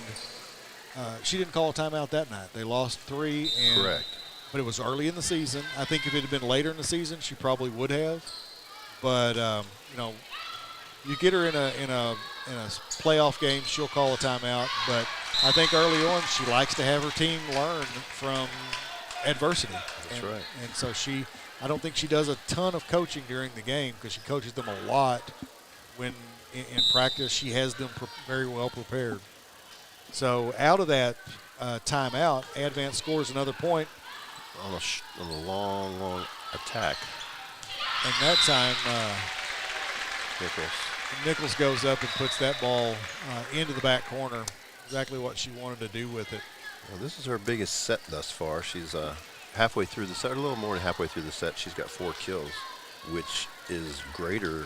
she didn't call a timeout that night. They lost 3, and correct. But it was early in the season. I think if it had been later in the season, she probably would have. But you get her in a playoff game, she'll call a timeout. But I think early on, she likes to have her team learn from adversity. That's right. And so I don't think she does a ton of coaching during the game because she coaches them a lot. When in practice, she has them very well prepared. So out of that timeout, Advance scores another point. On a long attack. And that time, Nichols goes up and puts that ball into the back corner. Exactly what she wanted to do with it. Well, this is her biggest set thus far. She's halfway through the set, a little more than halfway through the set. She's got 4 kills, which is greater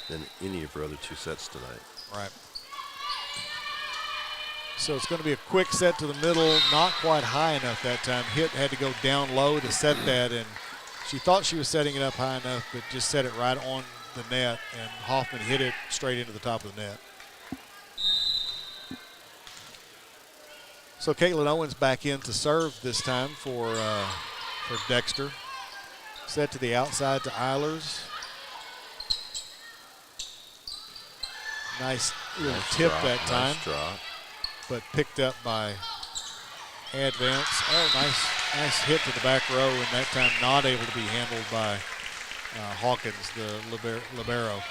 than any of her other 2 sets tonight. Right. So it's going to be a quick set to the middle, not quite high enough that time. Had to go down low to set that, and she thought she was setting it up high enough, but just set it right on the net, and Hoffman hit it straight into the top of the net. So Caitlin Owens back in to serve this time for Dexter. Set to the outside to Eilers. Nice little tip drop, that time. Nice drop. But picked up by Advance. Oh, nice hit to the back row, and that time not able to be handled by Hawkins, the libero.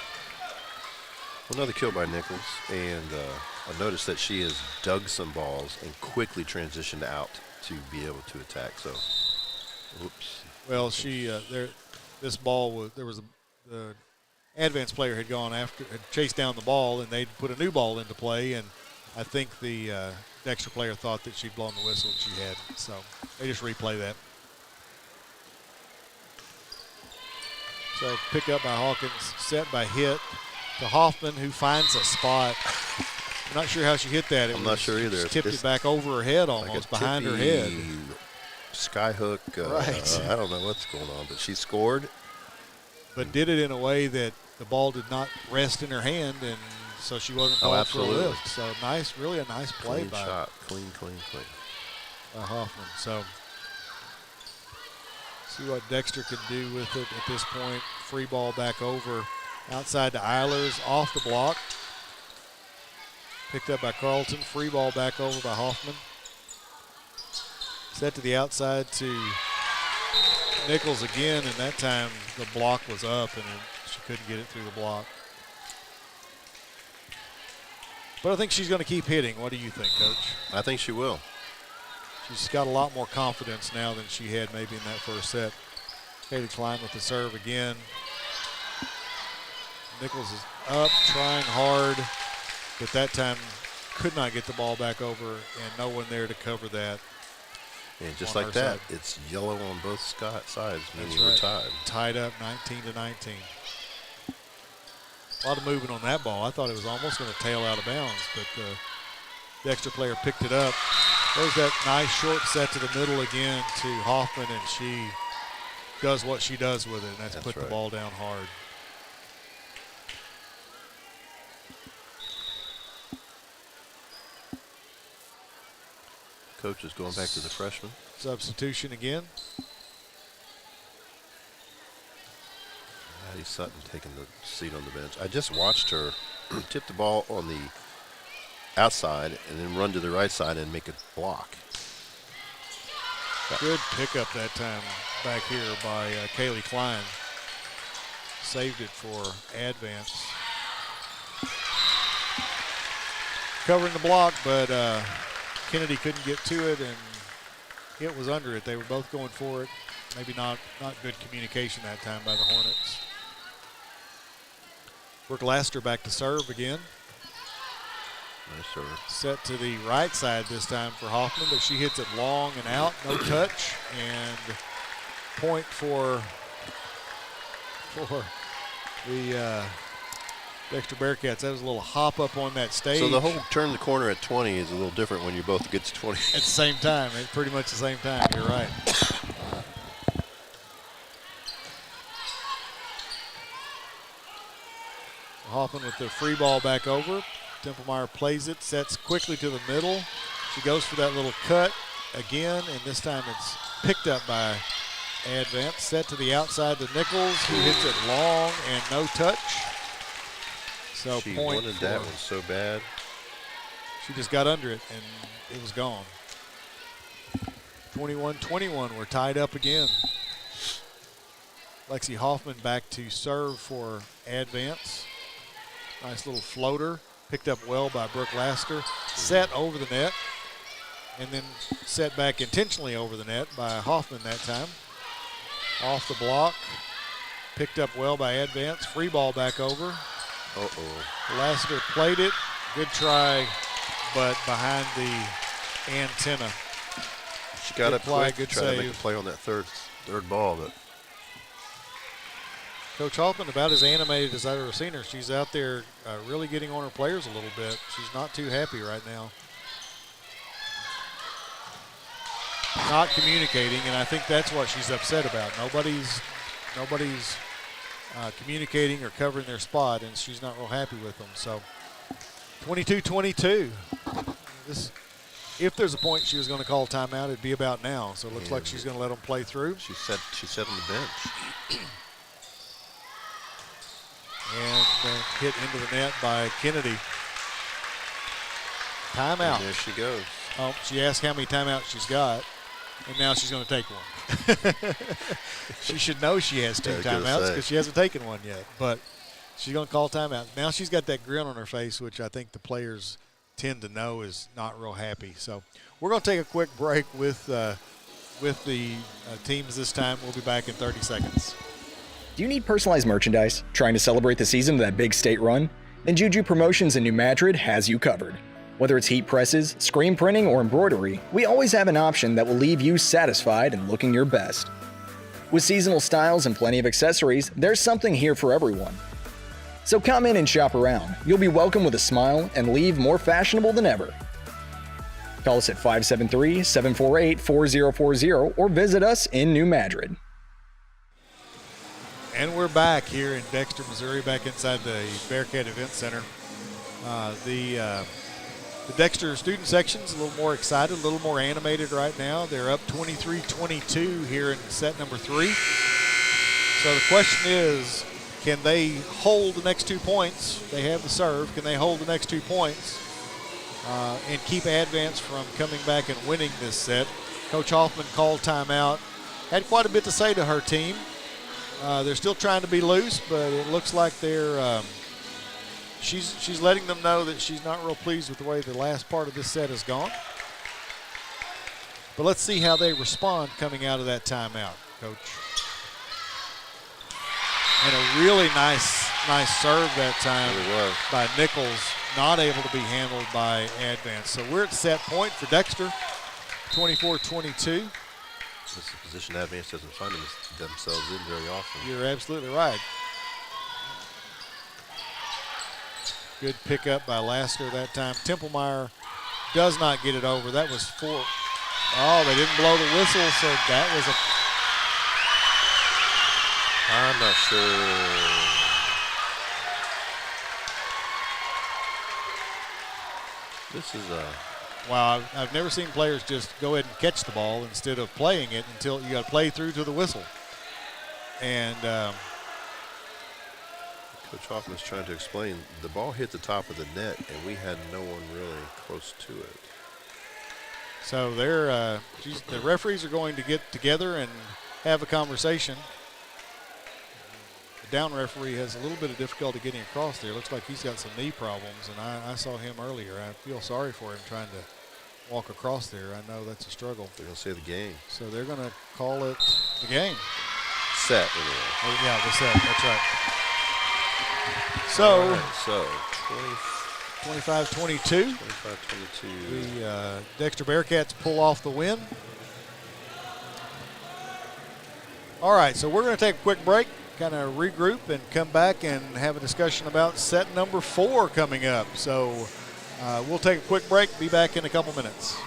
Another kill by Nichols, and I noticed that she has dug some balls and quickly transitioned out to be able to attack. So, oops. Well, this ball there was the Advance player had chased down the ball, and they'd put a new ball into play, and I think the Dexter player thought that she'd blown the whistle, and she hadn't. So they just replay that. So pick up by Hawkins, set by hit to Hoffman, who finds a spot. I'm not sure how she hit that. I'm not sure either. She tipped it back over her head almost, like behind her head. Skyhook. Right. I don't know what's going on, but she scored. But did it in a way that the ball did not rest in her hand, and so she wasn't called for a lift. So really a nice play clean by shot. Clean. By Hoffman. So see what Dexter can do with it at this point. Free ball back over outside to Eilers, off the block. Picked up by Carlton. Free ball back over by Hoffman. Set to the outside to Nichols again, and that time the block was up and she couldn't get it through the block. But I think she's going to keep hitting. What do you think, Coach? I think she will. She's got a lot more confidence now than she had maybe in that first set. Katie Klein with the serve again. Nichols is up, trying hard, but that time could not get the ball back over, and no one there to cover that. And just like that, it's yellow on both sides, meaning we're tied. Tied up 19-19. A lot of movement on that ball. I thought it was almost going to tail out of bounds, but the extra player picked it up. There's that nice short set to the middle again to Hoffman, and she does what she does with it, and that's put the ball down hard. Coach is going back to the freshman. Substitution again. Maddie Sutton taking the seat on the bench. I just watched her tip the ball on the outside and then run to the right side and make a block. Good pickup that time back here by Kaylee Klein. Saved it for Advance. Covering the block, but Kennedy couldn't get to it, and it was under it. They were both going for it. Maybe not good communication that time by the Hornets. Brooke Laster back to serve again. Nice serve. Set to the right side this time for Hoffman, but she hits it long and out, no touch, and point for the Dexter Bearcats. That was a little hop up on that stage. So the whole turn the corner at 20 is a little different when you both get to 20. At the same time, at pretty much the same time, you're right. Hoffman with the free ball back over. Templemeyer plays it, sets quickly to the middle. She goes for that little cut again, and this time it's picked up by Advance. Set to the outside to Nichols, who hits it long and no touch. So she point wanted that one so bad. She just got under it, and it was gone. 21-21, we're tied up again. Lexi Hoffman back to serve for Advance. Nice little floater, picked up well by Brooke Laster. Set over the net, and then set back intentionally over the net by Hoffman that time. Off the block, picked up well by Advance. Free ball back over. Laster played it. Good try, but behind the antenna. She got up quick, good tried save. to make a play on that third ball, but Coach Hoffman, about as animated as I've ever seen her. She's out there really getting on her players a little bit. She's not too happy right now. Not communicating, and I think that's what she's upset about. Nobody's communicating or covering their spot, and she's not real happy with them. So 22-22. If there's a point she was going to call timeout, it'd be about now. So it looks like she's going to let them play through. She sat on the bench. And hit into the net by Kennedy. Timeout. And there she goes. Oh, she asked how many timeouts she's got, and now she's going to take one. She should know she has 2 timeouts because she hasn't taken one yet. But she's going to call timeout. Now she's got that grin on her face, which I think the players tend to know is not real happy. So we're going to take a quick break with the teams this time. We'll be back in 30 seconds. Do you need personalized merchandise? Trying to celebrate the season with that big state run? Then Juju Promotions in New Madrid has you covered. Whether it's heat presses, screen printing, or embroidery, we always have an option that will leave you satisfied and looking your best. With seasonal styles and plenty of accessories, there's something here for everyone. So come in and shop around. You'll be welcome with a smile and leave more fashionable than ever. Call us at 573-748-4040 or visit us in New Madrid. And we're back here in Dexter, Missouri, back inside the Bearcat Event Center. The Dexter student section's a little more excited, a little more animated right now. They're up 23-22 here in set number 3. So the question is, can they hold the next 2 points? They have the serve. Can they hold the next 2 points and keep Advance from coming back and winning this set? Coach Hoffman called timeout. Had quite a bit to say to her team. They're still trying to be loose, but it looks like they're she's letting them know that she's not real pleased with the way the last part of this set has gone. But let's see how they respond coming out of that timeout, Coach. And a really nice serve that time by Nichols, not able to be handled by Advance. So we're at set point for Dexter, 24-22. That's the position Advance doesn't find themselves in very often. You're absolutely right. Good pickup by Lasker that time. Templemeyer does not get it over. That was 4. Oh, they didn't blow the whistle, so that was a... I'm not sure. This is a... Wow, I've never seen players just go ahead and catch the ball instead of playing it until you got to play through to the whistle. And Coach Hoffman's trying to explain, the ball hit the top of the net, and we had no one really close to it. so the referees are going to get together and have a conversation. The down referee has a little bit of difficulty getting across there. Looks like he's got some knee problems, and I saw him earlier. I feel sorry for him trying to walk across there. I know that's a struggle. They're going to say the game. So they're going to call it the game. Set, anyway. Oh, yeah, the set. That's right. So, so 25-22. 25-22. The Dexter Bearcats pull off the win. All right, so we're going to take a quick break, kind of regroup, and come back and have a discussion about set number 4 coming up. So we'll take a quick break, be back in a couple minutes.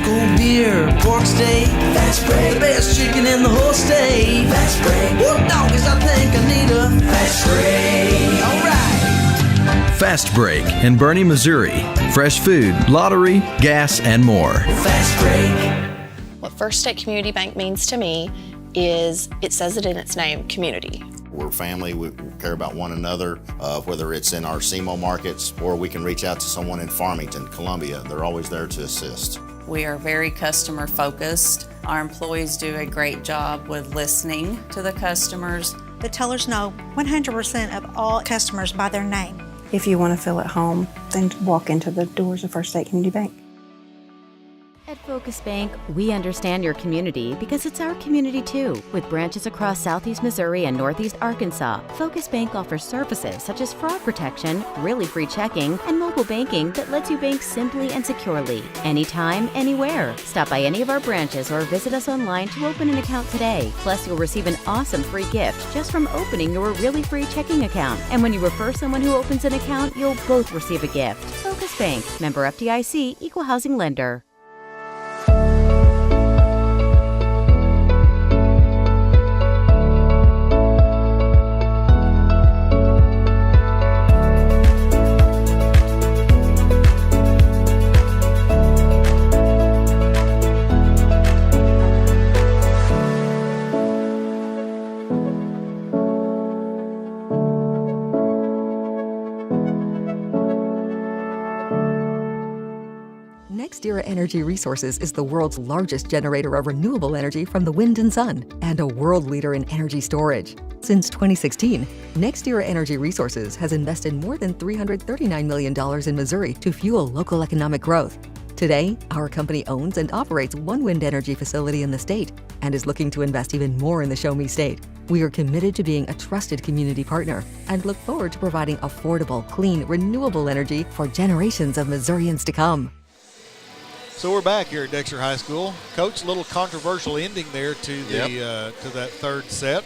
Cold beer, pork steak, fast break. The best chicken in the whole state. Fast break. Whoop doggies, I think I need a fast break. All right. Fast Break in Bernie, Missouri. Fresh food, lottery, gas, and more. Fast break. What First State Community Bank means to me is it says it in its name, community. We're family, we care about one another, whether it's in our SEMO markets or we can reach out to someone in Farmington, Columbia. They're always there to assist. We are very customer focused. Our employees do a great job with listening to the customers. The tellers know 100% of all customers by their name. If you want to feel at home, then walk into the doors of First State Community Bank. At Focus Bank, we understand your community because it's our community too. With branches across Southeast Missouri and Northeast Arkansas, Focus Bank offers services such as fraud protection, really free checking, and mobile banking that lets you bank simply and securely, anytime, anywhere. Stop by any of our branches or visit us online to open an account today. Plus, you'll receive an awesome free gift just from opening your really free checking account. And when you refer someone who opens an account, you'll both receive a gift. Focus Bank, member FDIC, equal housing lender. NextEra Energy Resources is the world's largest generator of renewable energy from the wind and sun, and a world leader in energy storage. Since 2016, NextEra Energy Resources has invested more than $339 million in Missouri to fuel local economic growth. Today, our company owns and operates one wind energy facility in the state and is looking to invest even more in the Show Me State. We are committed to being a trusted community partner and look forward to providing affordable, clean, renewable energy for generations of Missourians to come. So we're back here at Dexter High School. Coach, a little controversial ending there to the to that third set.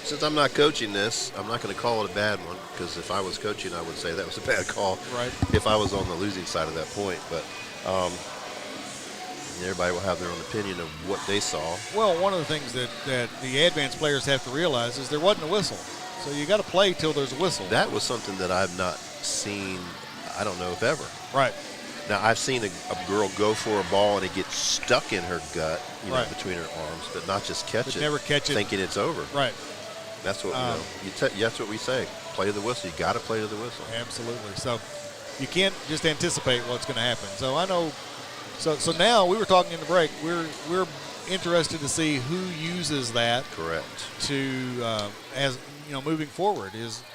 Since I'm not coaching this, I'm not going to call it a bad one, because if I was coaching, I would say that was a bad call. Right. If I was on the losing side of that point, but everybody will have their own opinion of what they saw. Well, one of the things that the advanced players have to realize is there wasn't a whistle, so you got to play till there's a whistle. That was something that I've not seen. I don't know if ever. Right. Now, I've seen a girl go for a ball and it gets stuck in her gut, know, between her arms, but not just catch it. Never catch it. Thinking it's over. Right. That's what that's what we say. Play to the whistle. You got to play to the whistle. Absolutely. So you can't just anticipate what's going to happen. So I know. So now we were talking in the break. We're interested to see who uses that. Correct. To as moving forward,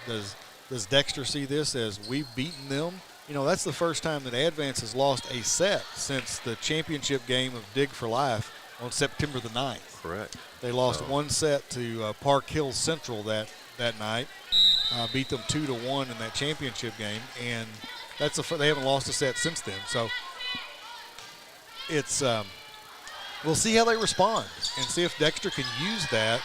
does Dexter see this as we've beaten them? That's the first time that Advance has lost a set since the championship game of Dig for Life on September the 9th. Correct. They lost one set to Park Hills Central that night, beat them 2-1 in that championship game, and they haven't lost a set since then. So it's we'll see how they respond and see if Dexter can use that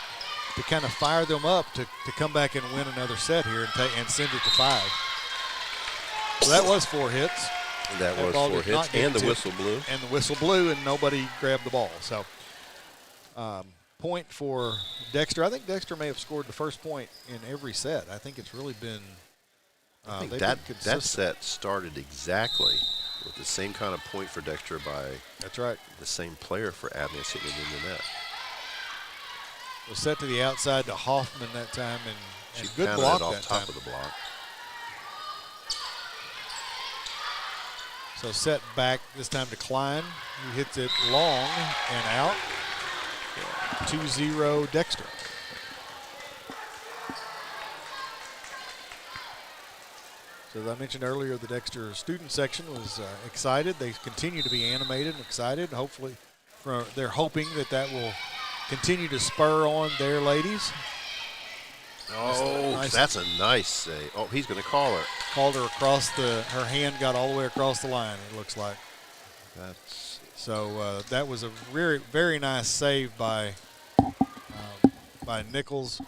to kind of fire them up to come back and win another set here and send it to 5. So that was 4 hits. That was 4 hits, and the whistle blew. And the whistle blew, and nobody grabbed the ball. So point for Dexter. I think Dexter may have scored the first point in every set. I think it's really been I think that set started exactly with the same kind of point for Dexter by the same player for Advance hitting it in the net. Was set to the outside to Hoffman that time, and She good pounded block it off that top time. of the block. So set back this time to Klein. He hits it long and out. 2-0 Dexter. So as I mentioned earlier, the Dexter student section was excited. They continue to be animated and excited. Hopefully, they're hoping that will continue to spur on their ladies. Oh, that's a nice save. Oh, he's going to call her. Called her across her hand got all the way across the line, it looks like. So that was a very, very nice save by Nichols.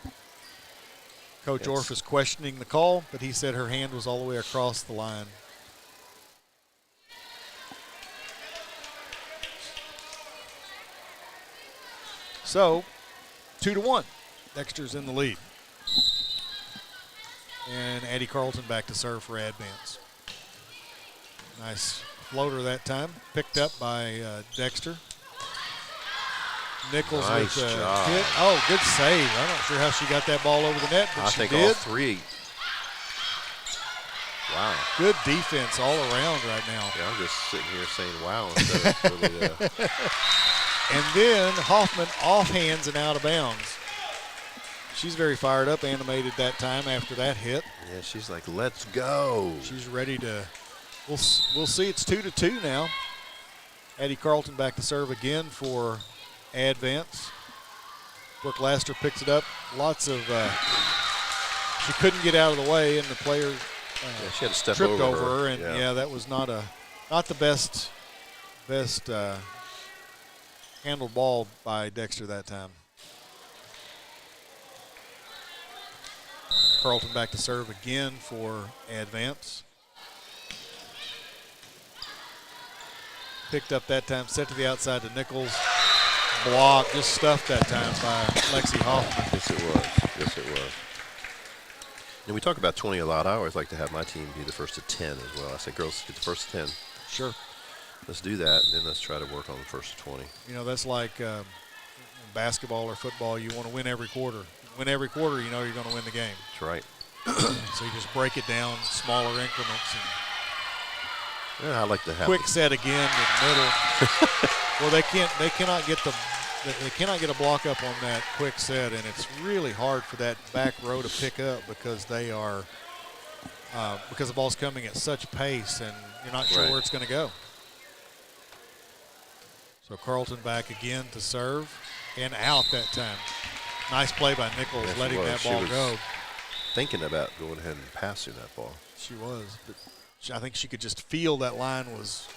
Coach Orff is questioning the call, but he said her hand was all the way across the line. So, 2-1. Dexter's in the lead. And Addie Carlton back to serve for Advance. Nice floater that time. Picked up by Dexter. Nichols nice with a job. hit. Oh, good save. I'm not sure how she got that ball over the net, but I she think did. all 3. Wow. Good defense all around right now. Yeah, I'm just sitting here saying wow instead of really And then Hoffman off hands and out of bounds. She's very fired up, animated that time after that hit. Yeah, she's like, let's go. She's ready to, we'll see, it's 2-2 now. Addie Carlton back to serve again for Advance. Brooke Laster picks it up. Lots of, she couldn't get out of the way, and the player she had to step tripped over her, her. and Yeah. that was not the best handled ball by Dexter that time. Carlton back to serve again for Advance. Picked up that time, set to the outside to Nichols. Block, just stuffed that time by Lexi Hoffman. Yes, it was. Yes, it was. And we talk about 20 allowed. I always like to have my team be the first to 10 as well. I say, girls, get the first to 10. Sure. Let's do that, and then let's try to work on the first to 20. You know, that's like basketball or football. You want to win every quarter. Win every quarter, you know you're going to win the game. That's right. So you just break it down, smaller increments. And yeah, I like to have quick set again in the middle. Well, they cannot get a block up on that quick set, and it's really hard for that back row to pick up because they are because the ball's coming at such pace, and you're not sure where it's going to go. So Carlton back again to serve and out that time. Nice play by Nichols, letting that ball go. Thinking about going ahead and passing that ball. She was, but I think she could just feel that line was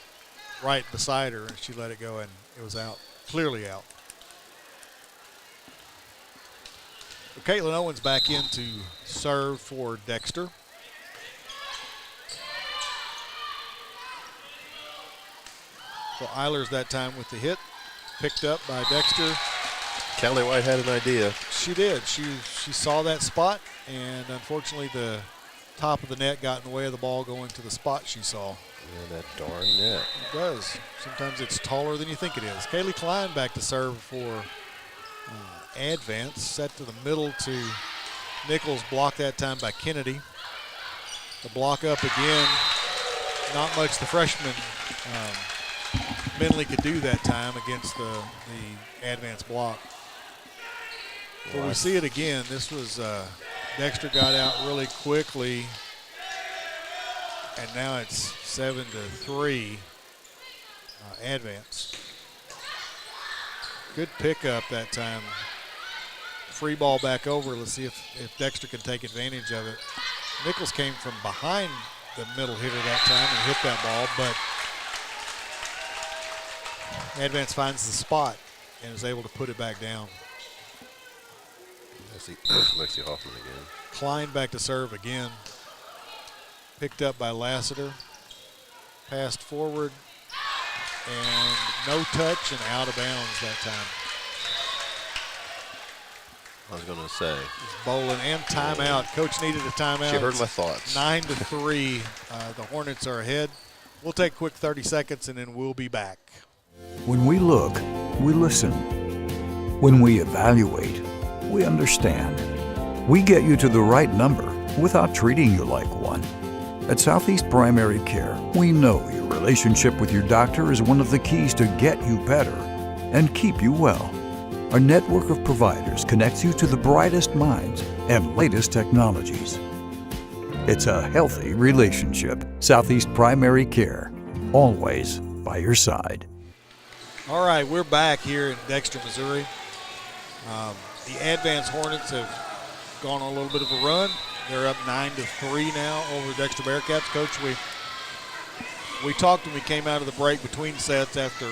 right beside her, and she let it go, and it was out, clearly out. So Caitlin Owens back in to serve for Dexter. So Eilers that time with the hit, picked up by Dexter. Callie White had an idea. She did. She saw that spot, and unfortunately the top of the net got in the way of the ball going to the spot she saw. Yeah, that darn net. It does. Sometimes it's taller than you think it is. Kaylee Klein back to serve for Advance. Set to the middle to Nichols. Blocked that time by Kennedy. The block up again. Not much the freshman Minley could do that time against the Advance block. But we see it again. This was Dexter got out really quickly, and now it's 7-3 Advance. Good pickup that time. Free ball back over. Let's see if Dexter can take advantage of it. Nichols came from behind the middle hitter that time and hit that ball, but Advance finds the spot and is able to put it back down. Lexi Hoffman again. Klein back to serve again. Picked up by Lassiter. Passed forward. And no touch and out of bounds that time. I was going to say. Bowling and timeout. Coach needed a timeout. She heard my thoughts. 9-3. The Hornets are ahead. We'll take a quick 30 seconds and then we'll be back. When we look, we listen. When we evaluate, we understand. We get you to the right number without treating you like one. At Southeast Primary Care, we know your relationship with your doctor is one of the keys to get you better and keep you well. Our network of providers connects you to the brightest minds and latest technologies. It's a healthy relationship. Southeast Primary Care, always by your side. All right, we're back here in Dexter, Missouri. The Advance Hornets have gone on a little bit of a run. They're up 9-3 now over Dexter Bearcats. Coach, we talked when we came out of the break between sets after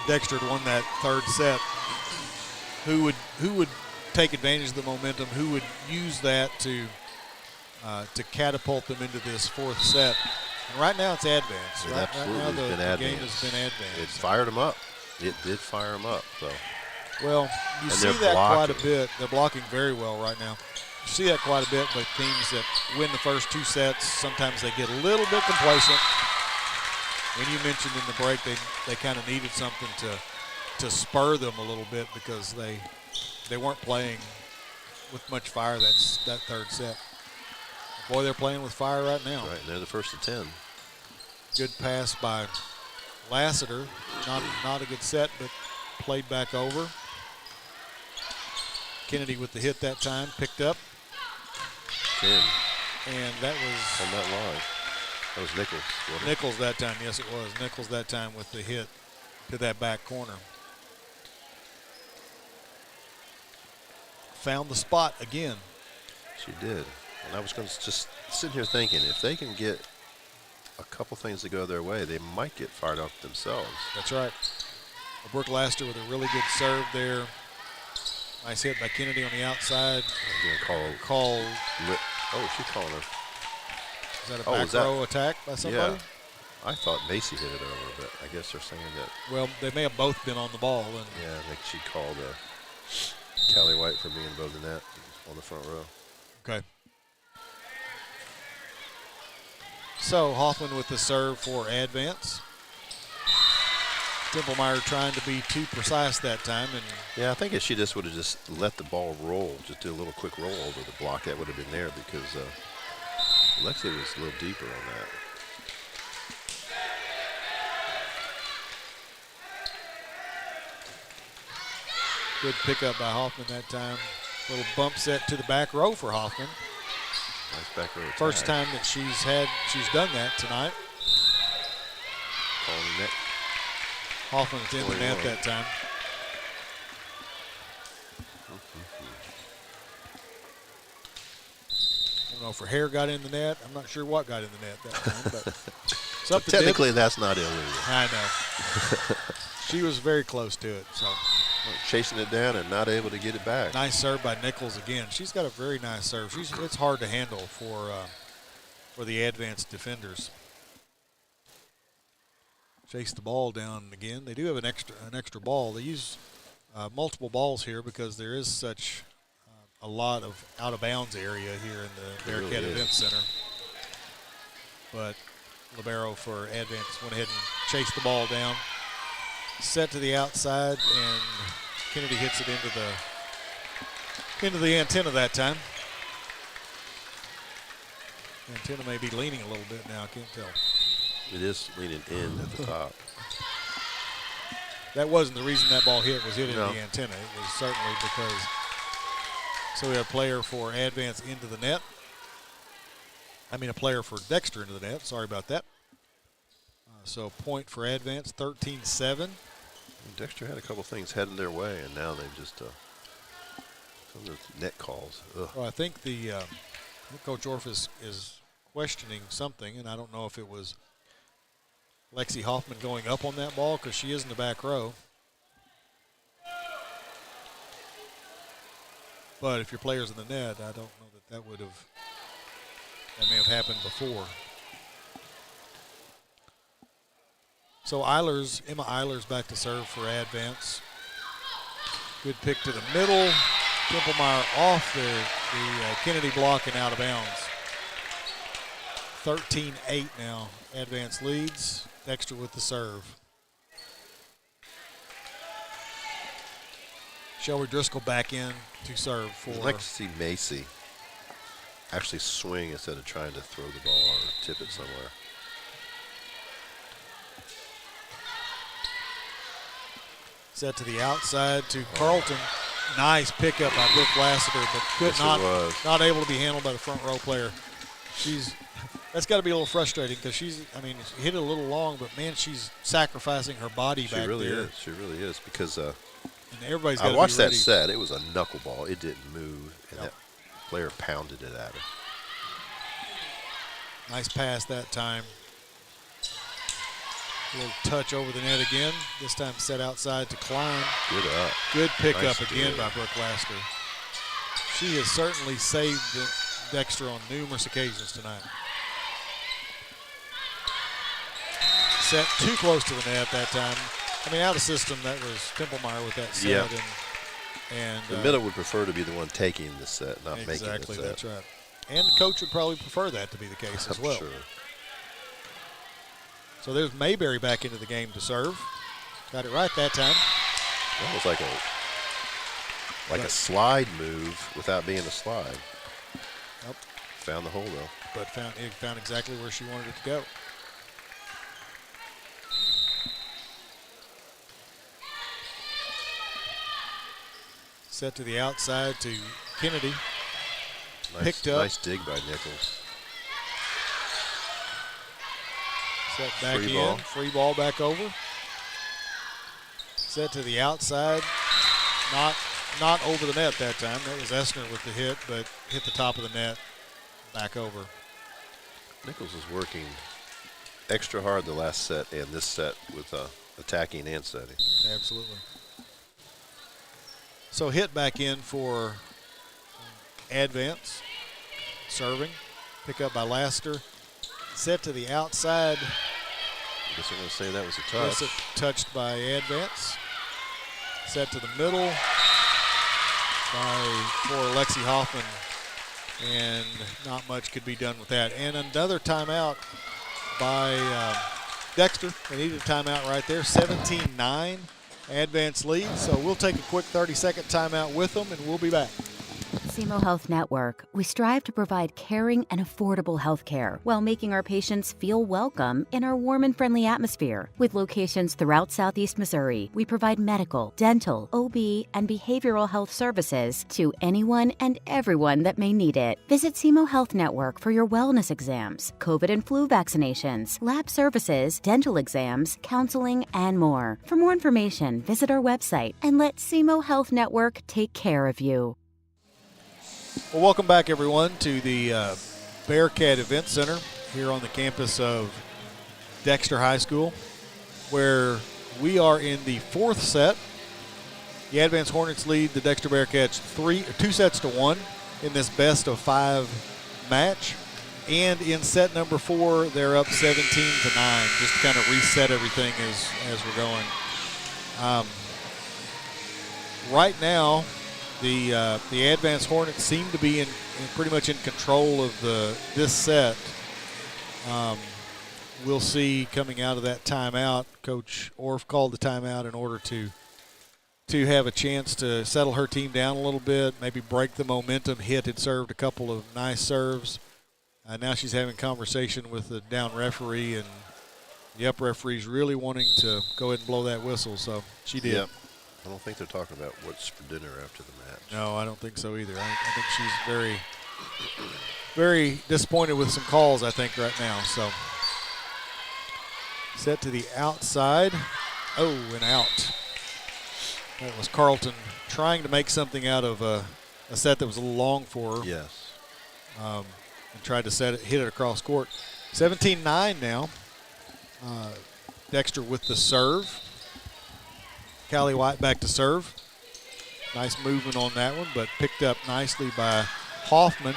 Dexter had won that third set. Who would take advantage of the momentum? Who would use that to catapult them into this fourth set? And right now it's Advance. It right absolutely now has been the Advance. game has been Advance. It fired them up. It did fire them up, though. Well, you see that quite a bit. They're blocking very well right now. You see that quite a bit, but teams that win the first two sets, sometimes they get a little bit complacent. When you mentioned in the break they kind of needed something to spur them a little bit because they weren't playing with much fire that third set. Boy, they're playing with fire right now. Right, they're the first of 10. Good pass by Lassiter. Not a good set, but played back over. Kennedy with the hit that time, picked up. 10. And that was on that line. That was Nichols. Nichols that time, yes it was. Nichols that time with the hit to that back corner. Found the spot again. She did. And I was going to just sit here thinking, if they can get a couple things to go their way, they might get fired up themselves. That's right. Brooke Lassiter with a really good serve there. Nice hit by Kennedy on the outside. Call. Oh, she's calling her. Is that a back row attack by somebody? Yeah. I thought Macy hit it over, but I guess they're saying that. Well, they may have both been on the ball. And yeah, I think she called Callie White for being above the net on the front row. Okay. So Hoffman with the serve for Advance. Templemeyer trying to be too precise that time. And yeah, I think if she just would have just let the ball roll, just do a little quick roll over the block, that would have been there because Lexi was a little deeper on that. Good pickup by Hoffman that time. Little bump set to the back row for Hoffman. Nice back row attack. First time that she's done that tonight. Calling the net. Hoffman was in the net that time. I don't know if her hair got in the net. I'm not sure what got in the net that time, but something technically that's not illegal. I know. She was very close to it. So chasing it down and not able to get it back. Nice serve by Nichols again. She's got a very nice serve. It's hard to handle for the Advanced defenders. Chase the ball down again. They do have an extra ball. They use multiple balls here because there is such a lot of out of bounds area here in the Bearcat Event Center. But libero for Advance went ahead and chased the ball down. Set to the outside, and Kennedy hits it into the antenna that time. The antenna may be leaning a little bit now. I can't tell. It is leaning in at the top. That wasn't the reason that ball was hit into the antenna. It was certainly because. So we have a player for Advance into the net. I mean a player for Dexter into the net. Sorry about that. So point for Advance, 13-7. Dexter had a couple things heading their way, and now they've just some of those net calls. Ugh. Well, I think Coach Orff is questioning something, and I don't know if it was Lexi Hoffman going up on that ball because she is in the back row. But if your player's in the net, I don't know that may have happened before. So Emma Eilers back to serve for Advance. Good pick to the middle. Templemeyer off the Kennedy block and out of bounds. 13-8 now. Advance leads. Dexter with the serve. Shelby Driscoll back in to serve for. I'd like to see Macy actually swing instead of trying to throw the ball or tip it somewhere. Set to the outside to Carlton. Nice pickup by Brooke Lassiter, but not able to be handled by the front row player. That's got to be a little frustrating because she hit it a little long, but man, she's sacrificing her body back there. She really is because and everybody's I watched that set. It was a knuckleball. It didn't move, and that player pounded it at her. Nice pass that time. A little touch over the net again. This time set outside to Klein. Good pickup again by Brooke Lasker. She has certainly saved Dexter on numerous occasions tonight. Set too close to the net that time. Out of system, that was Templemeyer with that set. Yeah. And the middle would prefer to be the one taking the set, not making the set. Exactly, that's right. And the coach would probably prefer that to be the case as well. Sure. So there's Mayberry back into the game to serve. Got it right that time. That was like a slide move without being a slide. Yep. Found the hole though. But found exactly where she wanted it to go. Set to the outside to Kennedy. Picked up. Nice dig by Nichols. Set back in. Free ball back over. Set to the outside. Not over the net that time. That was Essner with the hit, but hit the top of the net. Back over. Nichols is working extra hard the last set and this set with attacking and setting. Absolutely. So hit back in for Advance. Serving. Pick up by Laster. Set to the outside. I guess I'm going to say that was a touch. Touched by Advance. Set to the middle for Lexi Hoffman. And not much could be done with that. And another timeout by Dexter. They needed a timeout right there. 17-9. Advance lead. So we'll take a quick 30-second timeout with them, and we'll be back. SEMO Health Network, we strive to provide caring and affordable health care while making our patients feel welcome in our warm and friendly atmosphere. With locations throughout Southeast Missouri, we provide medical, dental, OB, and behavioral health services to anyone and everyone that may need it. Visit SEMO Health Network for your wellness exams, COVID and flu vaccinations, lab services, dental exams, counseling, and more. For more information, visit our website and let SEMO Health Network take care of you. Well, welcome back, everyone, to the Bearcat Event Center here on the campus of Dexter High School, where we are in the fourth set. The Advance Hornets lead the Dexter Bearcats 2-1 in this best-of-5 match. And in set number 4, they're up 17-9, just to kind of reset everything as we're going. Right now, the Advance Hornets seem to be in pretty much in control of this set. We'll see coming out of that timeout. Coach Orff called the timeout in order to have a chance to settle her team down a little bit, maybe break the momentum. Hit had served a couple of nice serves. Now she's having conversation with the down referee, and the up referee's really wanting to go ahead and blow that whistle, so she did. Yep. I don't think they're talking about what's for dinner after the match. No, I don't think so either. I think she's very, very disappointed with some calls, I think, right now. So set to the outside. Oh, and out. That was Carlton trying to make something out of a set that was a little long for her. Yes. And tried to hit it across court. 17-9 now. Dexter with the serve. Callie White back to serve. Nice movement on that one, but picked up nicely by Hoffman.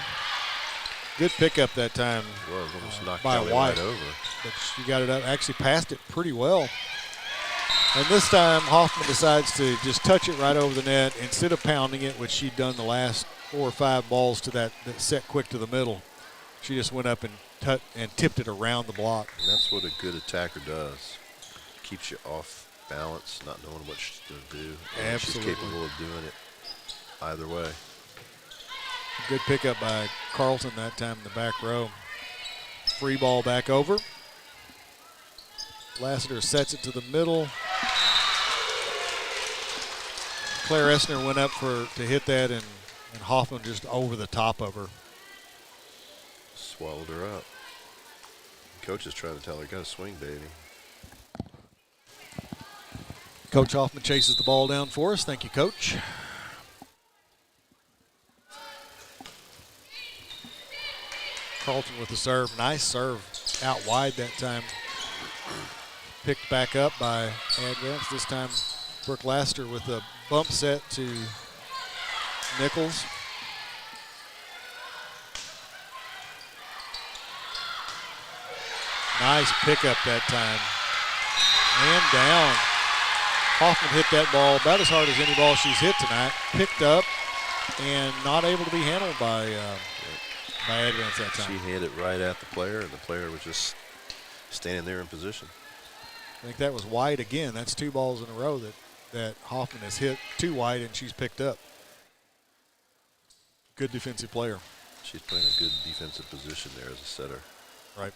Good pickup that time. Well, almost knocked by Kelly White right over. But she got it up, actually passed it pretty well. And this time Hoffman decides to just touch it right over the net instead of pounding it, which she'd done the last 4 or 5 balls to that set quick to the middle. She just went up and tipped it around the block. And that's what a good attacker does. Keeps you off balance, not knowing what she's going to do. And Absolutely. she's capable of doing it either way. Good pickup by Carlton that time in the back row. Free ball back over. Lassiter sets it to the middle. Claire Essner went up to hit that, and Hoffman just over the top of her. Swallowed her up. Coach is trying to tell her, "Got to swing, baby." Coach Hoffman chases the ball down for us. Thank you, Coach. Carlton with the serve. Nice serve out wide that time. Picked back up by Advance. This time Brooke Lassiter with a bump set to Nichols. Nice pickup that time. And down. Hoffman hit that ball about as hard as any ball she's hit tonight. Picked up and not able to be handled by Advance that time. She hit it right at the player, and the player was just standing there in position. I think that was White again. That's 2 balls in a row that Hoffman has hit to White, and she's picked up. Good defensive player. She's playing a good defensive position there as a setter. Right.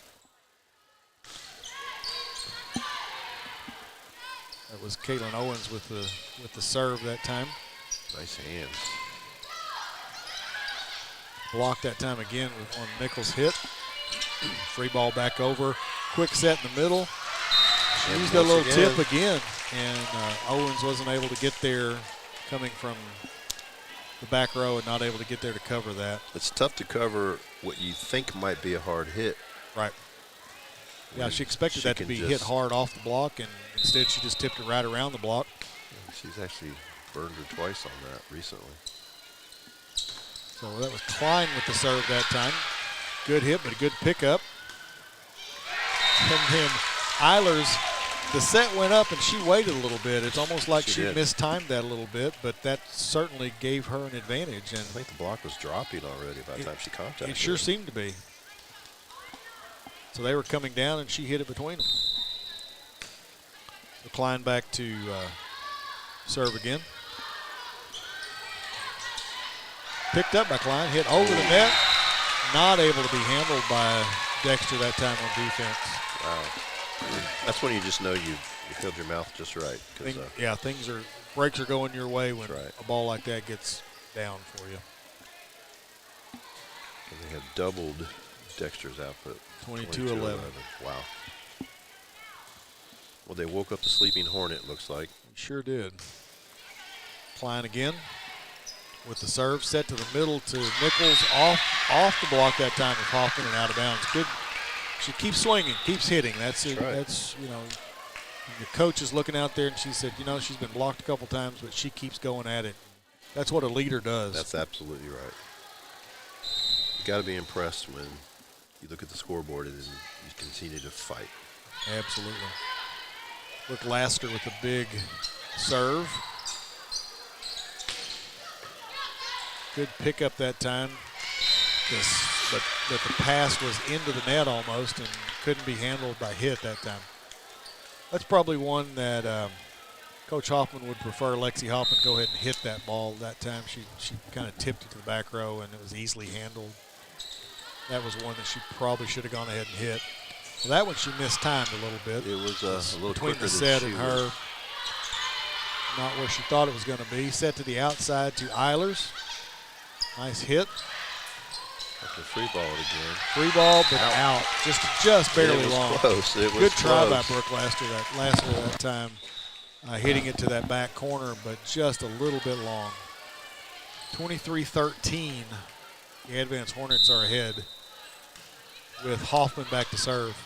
That was Caitlin Owens with the serve that time. Nice hands. Blocked that time again on Nichols' hit. Free ball back over. Quick set in the middle. She used that little tip again, and Owens wasn't able to get there coming from the back row and not able to get there to cover that. It's tough to cover what you think might be a hard hit. Right. Yeah, she expected that to be hit hard off the block, and instead she just tipped it right around the block. She's actually burned her twice on that recently. So that was Klein with the serve that time. Good hit, but a good pickup. And then Eilers, the set went up and she waited a little bit. It's almost like she mistimed that a little bit, but that certainly gave her an advantage. And I think the block was dropping already by the time she contacted it. Sure seemed to be. So they were coming down and she hit it between them. So Klein back to serve again. Picked up by Klein, hit over the net. Not able to be handled by Dexter that time on defense. Wow. That's when you just know you filled your mouth just right. Yeah, breaks are going your way when a ball like that gets down for you. And they have doubled Dexter's output. 22-11. Wow. Well, they woke up the sleeping Hornet, it looks like. Sure did. Klein again with the serve set to the middle to Nichols, off the block that time with Hoffman and out of bounds. Good. She keeps swinging, keeps hitting. That's you know, the coach is looking out there and she said, you know, she's been blocked a couple times, but she keeps going at it. That's what a leader does. That's absolutely right. You got to be impressed when you look at the scoreboard and you continue to fight. Absolutely. Look, Lassiter with a big serve. Good pickup that time. But the pass was into the net almost and couldn't be handled by hit that time. That's probably one that Coach Hoffman would prefer Lexi Hoffman go ahead and hit that ball that time. She kind of tipped it to the back row and it was easily handled. That was one that she probably should have gone ahead and hit. Well, that one she mistimed a little bit. It was a little between quicker the set than and she her. Not where she thought it was going to be. Set to the outside to Eilers. Nice hit. After free ball it again. Free ball, but out. Just barely it was long. Close. It was good try close. by Brooke Lassiter that time, hitting it to that back corner, but just a little bit long. 23-13. The Advance Hornets are ahead with Hoffman back to serve.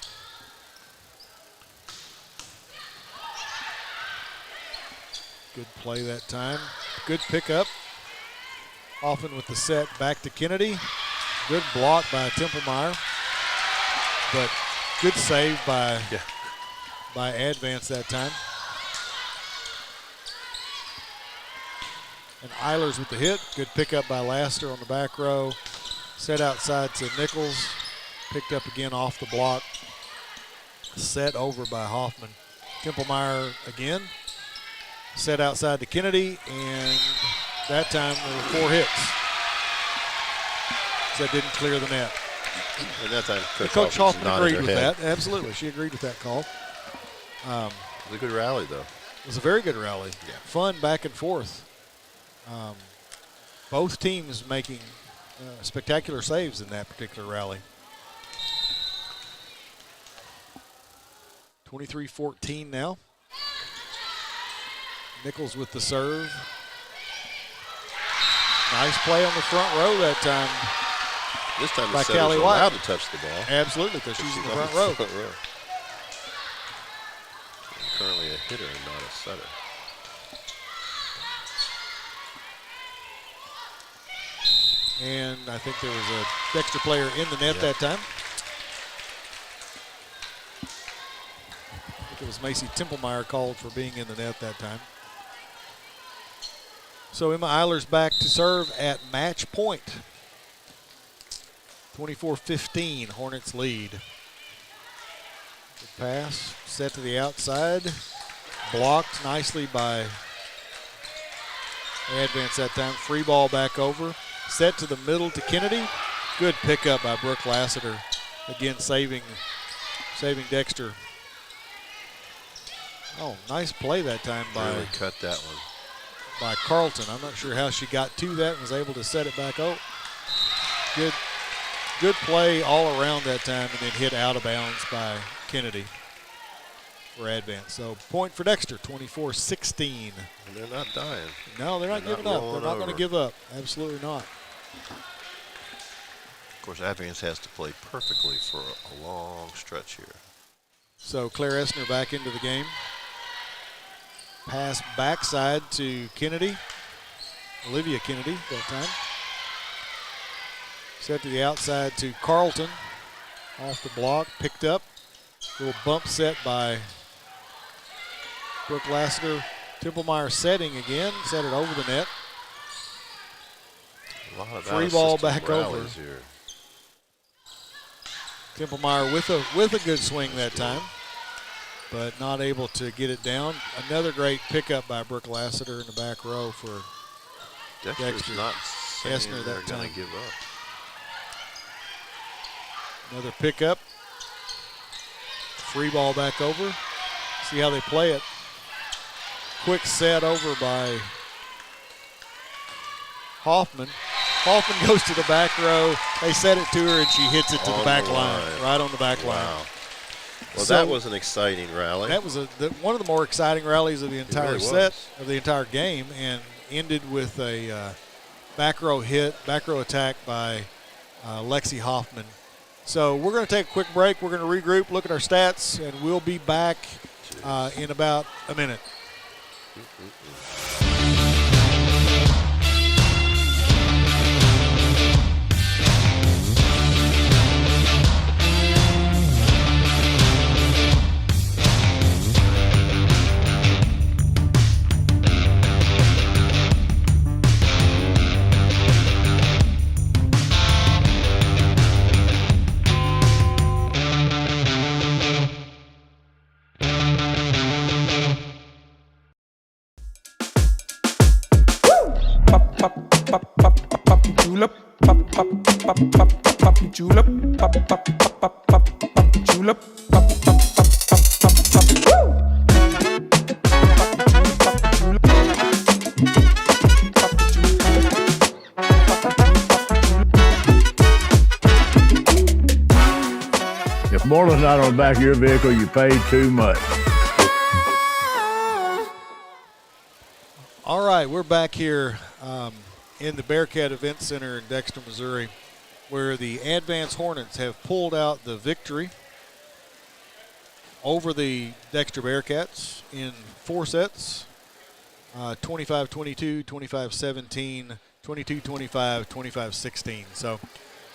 Good play that time. Good pickup. Hoffman with the set back to Kennedy. Good block by Templemeyer. But good save by Advance that time. And Eilers with the hit. Good pickup by Laster on the back row. Set outside to Nichols. Picked up again off the block. Set over by Hoffman. Templemeyer again. Set outside to Kennedy, and that time there were 4 hits. So that didn't clear the net. And that time Coach Hoffman agreed with that. Absolutely, she agreed with that call. It was a good rally, though. It was a very good rally. Yeah. Fun back and forth. Both teams making spectacular saves in that particular rally. 23-14 now. Nichols with the serve. Nice play on the front row that time. This time by the setter's Callie White. allowed to touch the ball. Absolutely, because she's in the front row. Currently a hitter and not a setter. And I think there was a Dexter player in the net that time. I think it was Macy Templemeyer called for being in the net that time. So Emma Eilers back to serve at match point. 24-15, Hornets lead. Good pass, set to the outside. Blocked nicely by Advance that time. Free ball back over. Set to the middle to Kennedy. Good pickup by Brooke Lassiter. Again, saving Dexter. Oh, nice play that time by really cut that one. By Carlton. I'm not sure how she got to that and was able to set it back out. Good play all around that time, and then hit out of bounds by Kennedy for Advance. So point for Dexter, 24-16. And they're not dying. No, they're not giving up. They're not going to give up. Absolutely not. Of course, Advance has to play perfectly for a long stretch here. So Claire Essner back into the game. Pass backside to Kennedy. Olivia Kennedy that time. Set to the outside to Carlton. Off the block, picked up. Little bump set by Brooke Lassiter. Templemeyer setting again, set it over the net. A lot of free ball back over. Here. Templemeyer with a good swing that time, but not able to get it down. Another great pickup by Brooke Lassiter in the back row for Dexter. Not Essner they're that time. going to give up. Another pickup. Free ball back over. See how they play it. Quick set over by Hoffman. Hoffman goes to the back row. They set it to her, and she hits it to the back line, right on the back line. Well, so that was an exciting rally. That was one of the more exciting rallies of the entire really of the entire game, and ended with a back row attack by Lexi Hoffman. So we're going to take a quick break. We're going to regroup, look at our stats, and we'll be back in about a minute. Julep, pop julep, pop julep, If Moreland's not on the back of your vehicle, you paid too much. All right, we're back here in the Bearcat Event Center in Dexter, Missouri, where the Advance Hornets have pulled out the victory over the Dexter Bearcats in 4 sets. 25-22, 25-17, 22-25, 25-16. So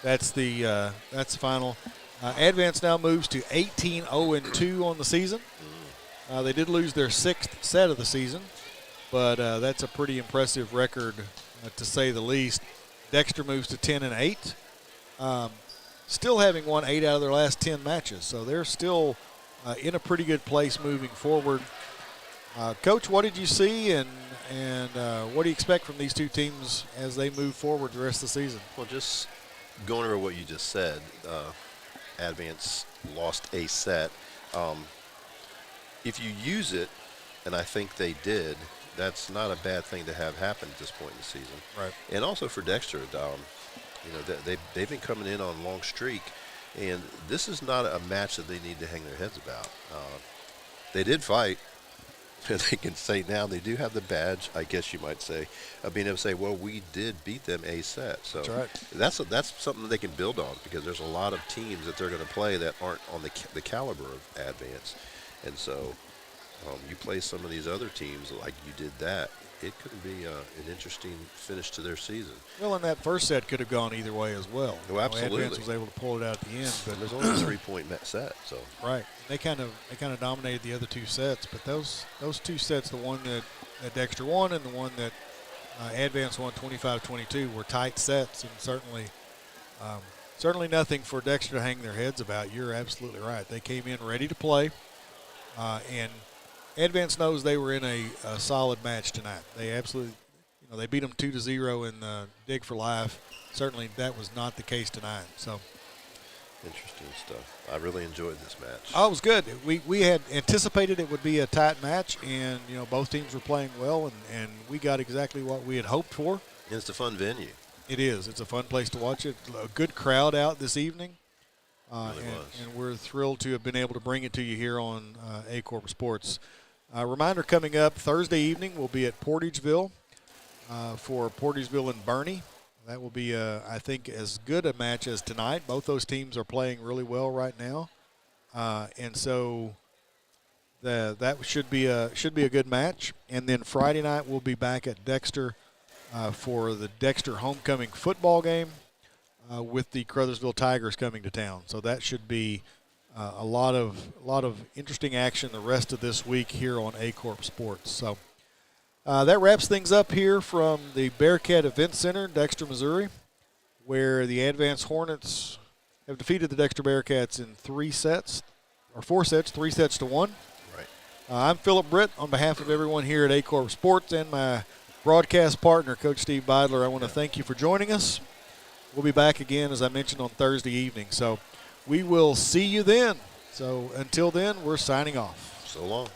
that's the final. Advance now moves to 18-0-2 on the season. They did lose their 6th set of the season, but that's a pretty impressive record to say the least. Dexter moves to 10-8, still having won 8 out of their last 10 matches, so they're still in a pretty good place moving forward. Coach, what did you see, and what do you expect from these two teams as they move forward the rest of the season? Well, just going over what you just said, Advance lost a set. If you use it, and I think they did, that's not a bad thing to have happen at this point in the season. Right. And also for Dexter, they've been coming in on a long streak, and this is not a match that they need to hang their heads about. They did fight. And they can say now they do have the badge, I guess you might say, of being able to say, well, we did beat them a set. So that's right. That's something they can build on, because there's a lot of teams that they're going to play that aren't on the caliber of Advance. And so you play some of these other teams like you did that, it could be an interesting finish to their season. Well, and that first set could have gone either way as well. Oh, absolutely. Advance was able to pull it out at the end, but there's only a 3-point set. So right, they kind of dominated the other two sets, but those two sets, the one that Dexter won and the one that Advance won 25-22, were tight sets, and certainly nothing for Dexter to hang their heads about. You're absolutely right. They came in ready to play, and Advance knows they were in a solid match tonight. They absolutely, they beat them 2-0 in the Dig for Life. Certainly that was not the case tonight. So interesting stuff. I really enjoyed this match. Oh, it was good. We had anticipated it would be a tight match, and both teams were playing well, and we got exactly what we had hoped for. And it's a fun venue. It is. It's a fun place to watch it. A good crowd out this evening. Really and we're thrilled to have been able to bring it to you here on Aycorp Sports. Reminder coming up Thursday evening, we'll be at Portageville for Portageville and Bernie. That will be, I think, as good a match as tonight. Both those teams are playing really well right now, and so that should be a good match. And then Friday night we'll be back at Dexter for the Dexter homecoming football game with the Crothersville Tigers coming to town. So that should be a lot of interesting action the rest of this week here on Aycorp Sports. So that wraps things up here from the Bearcat Event Center, Dexter, Missouri, where the Advance Hornets have defeated the Dexter Bearcats in 4 sets, 3-1. Right. I'm Philip Britt on behalf of everyone here at Aycorp Sports and my broadcast partner, Coach Steve Beidler. I want to thank you for joining us. We'll be back again, as I mentioned, on Thursday evening. So we will see you then. So until then, we're signing off. So long.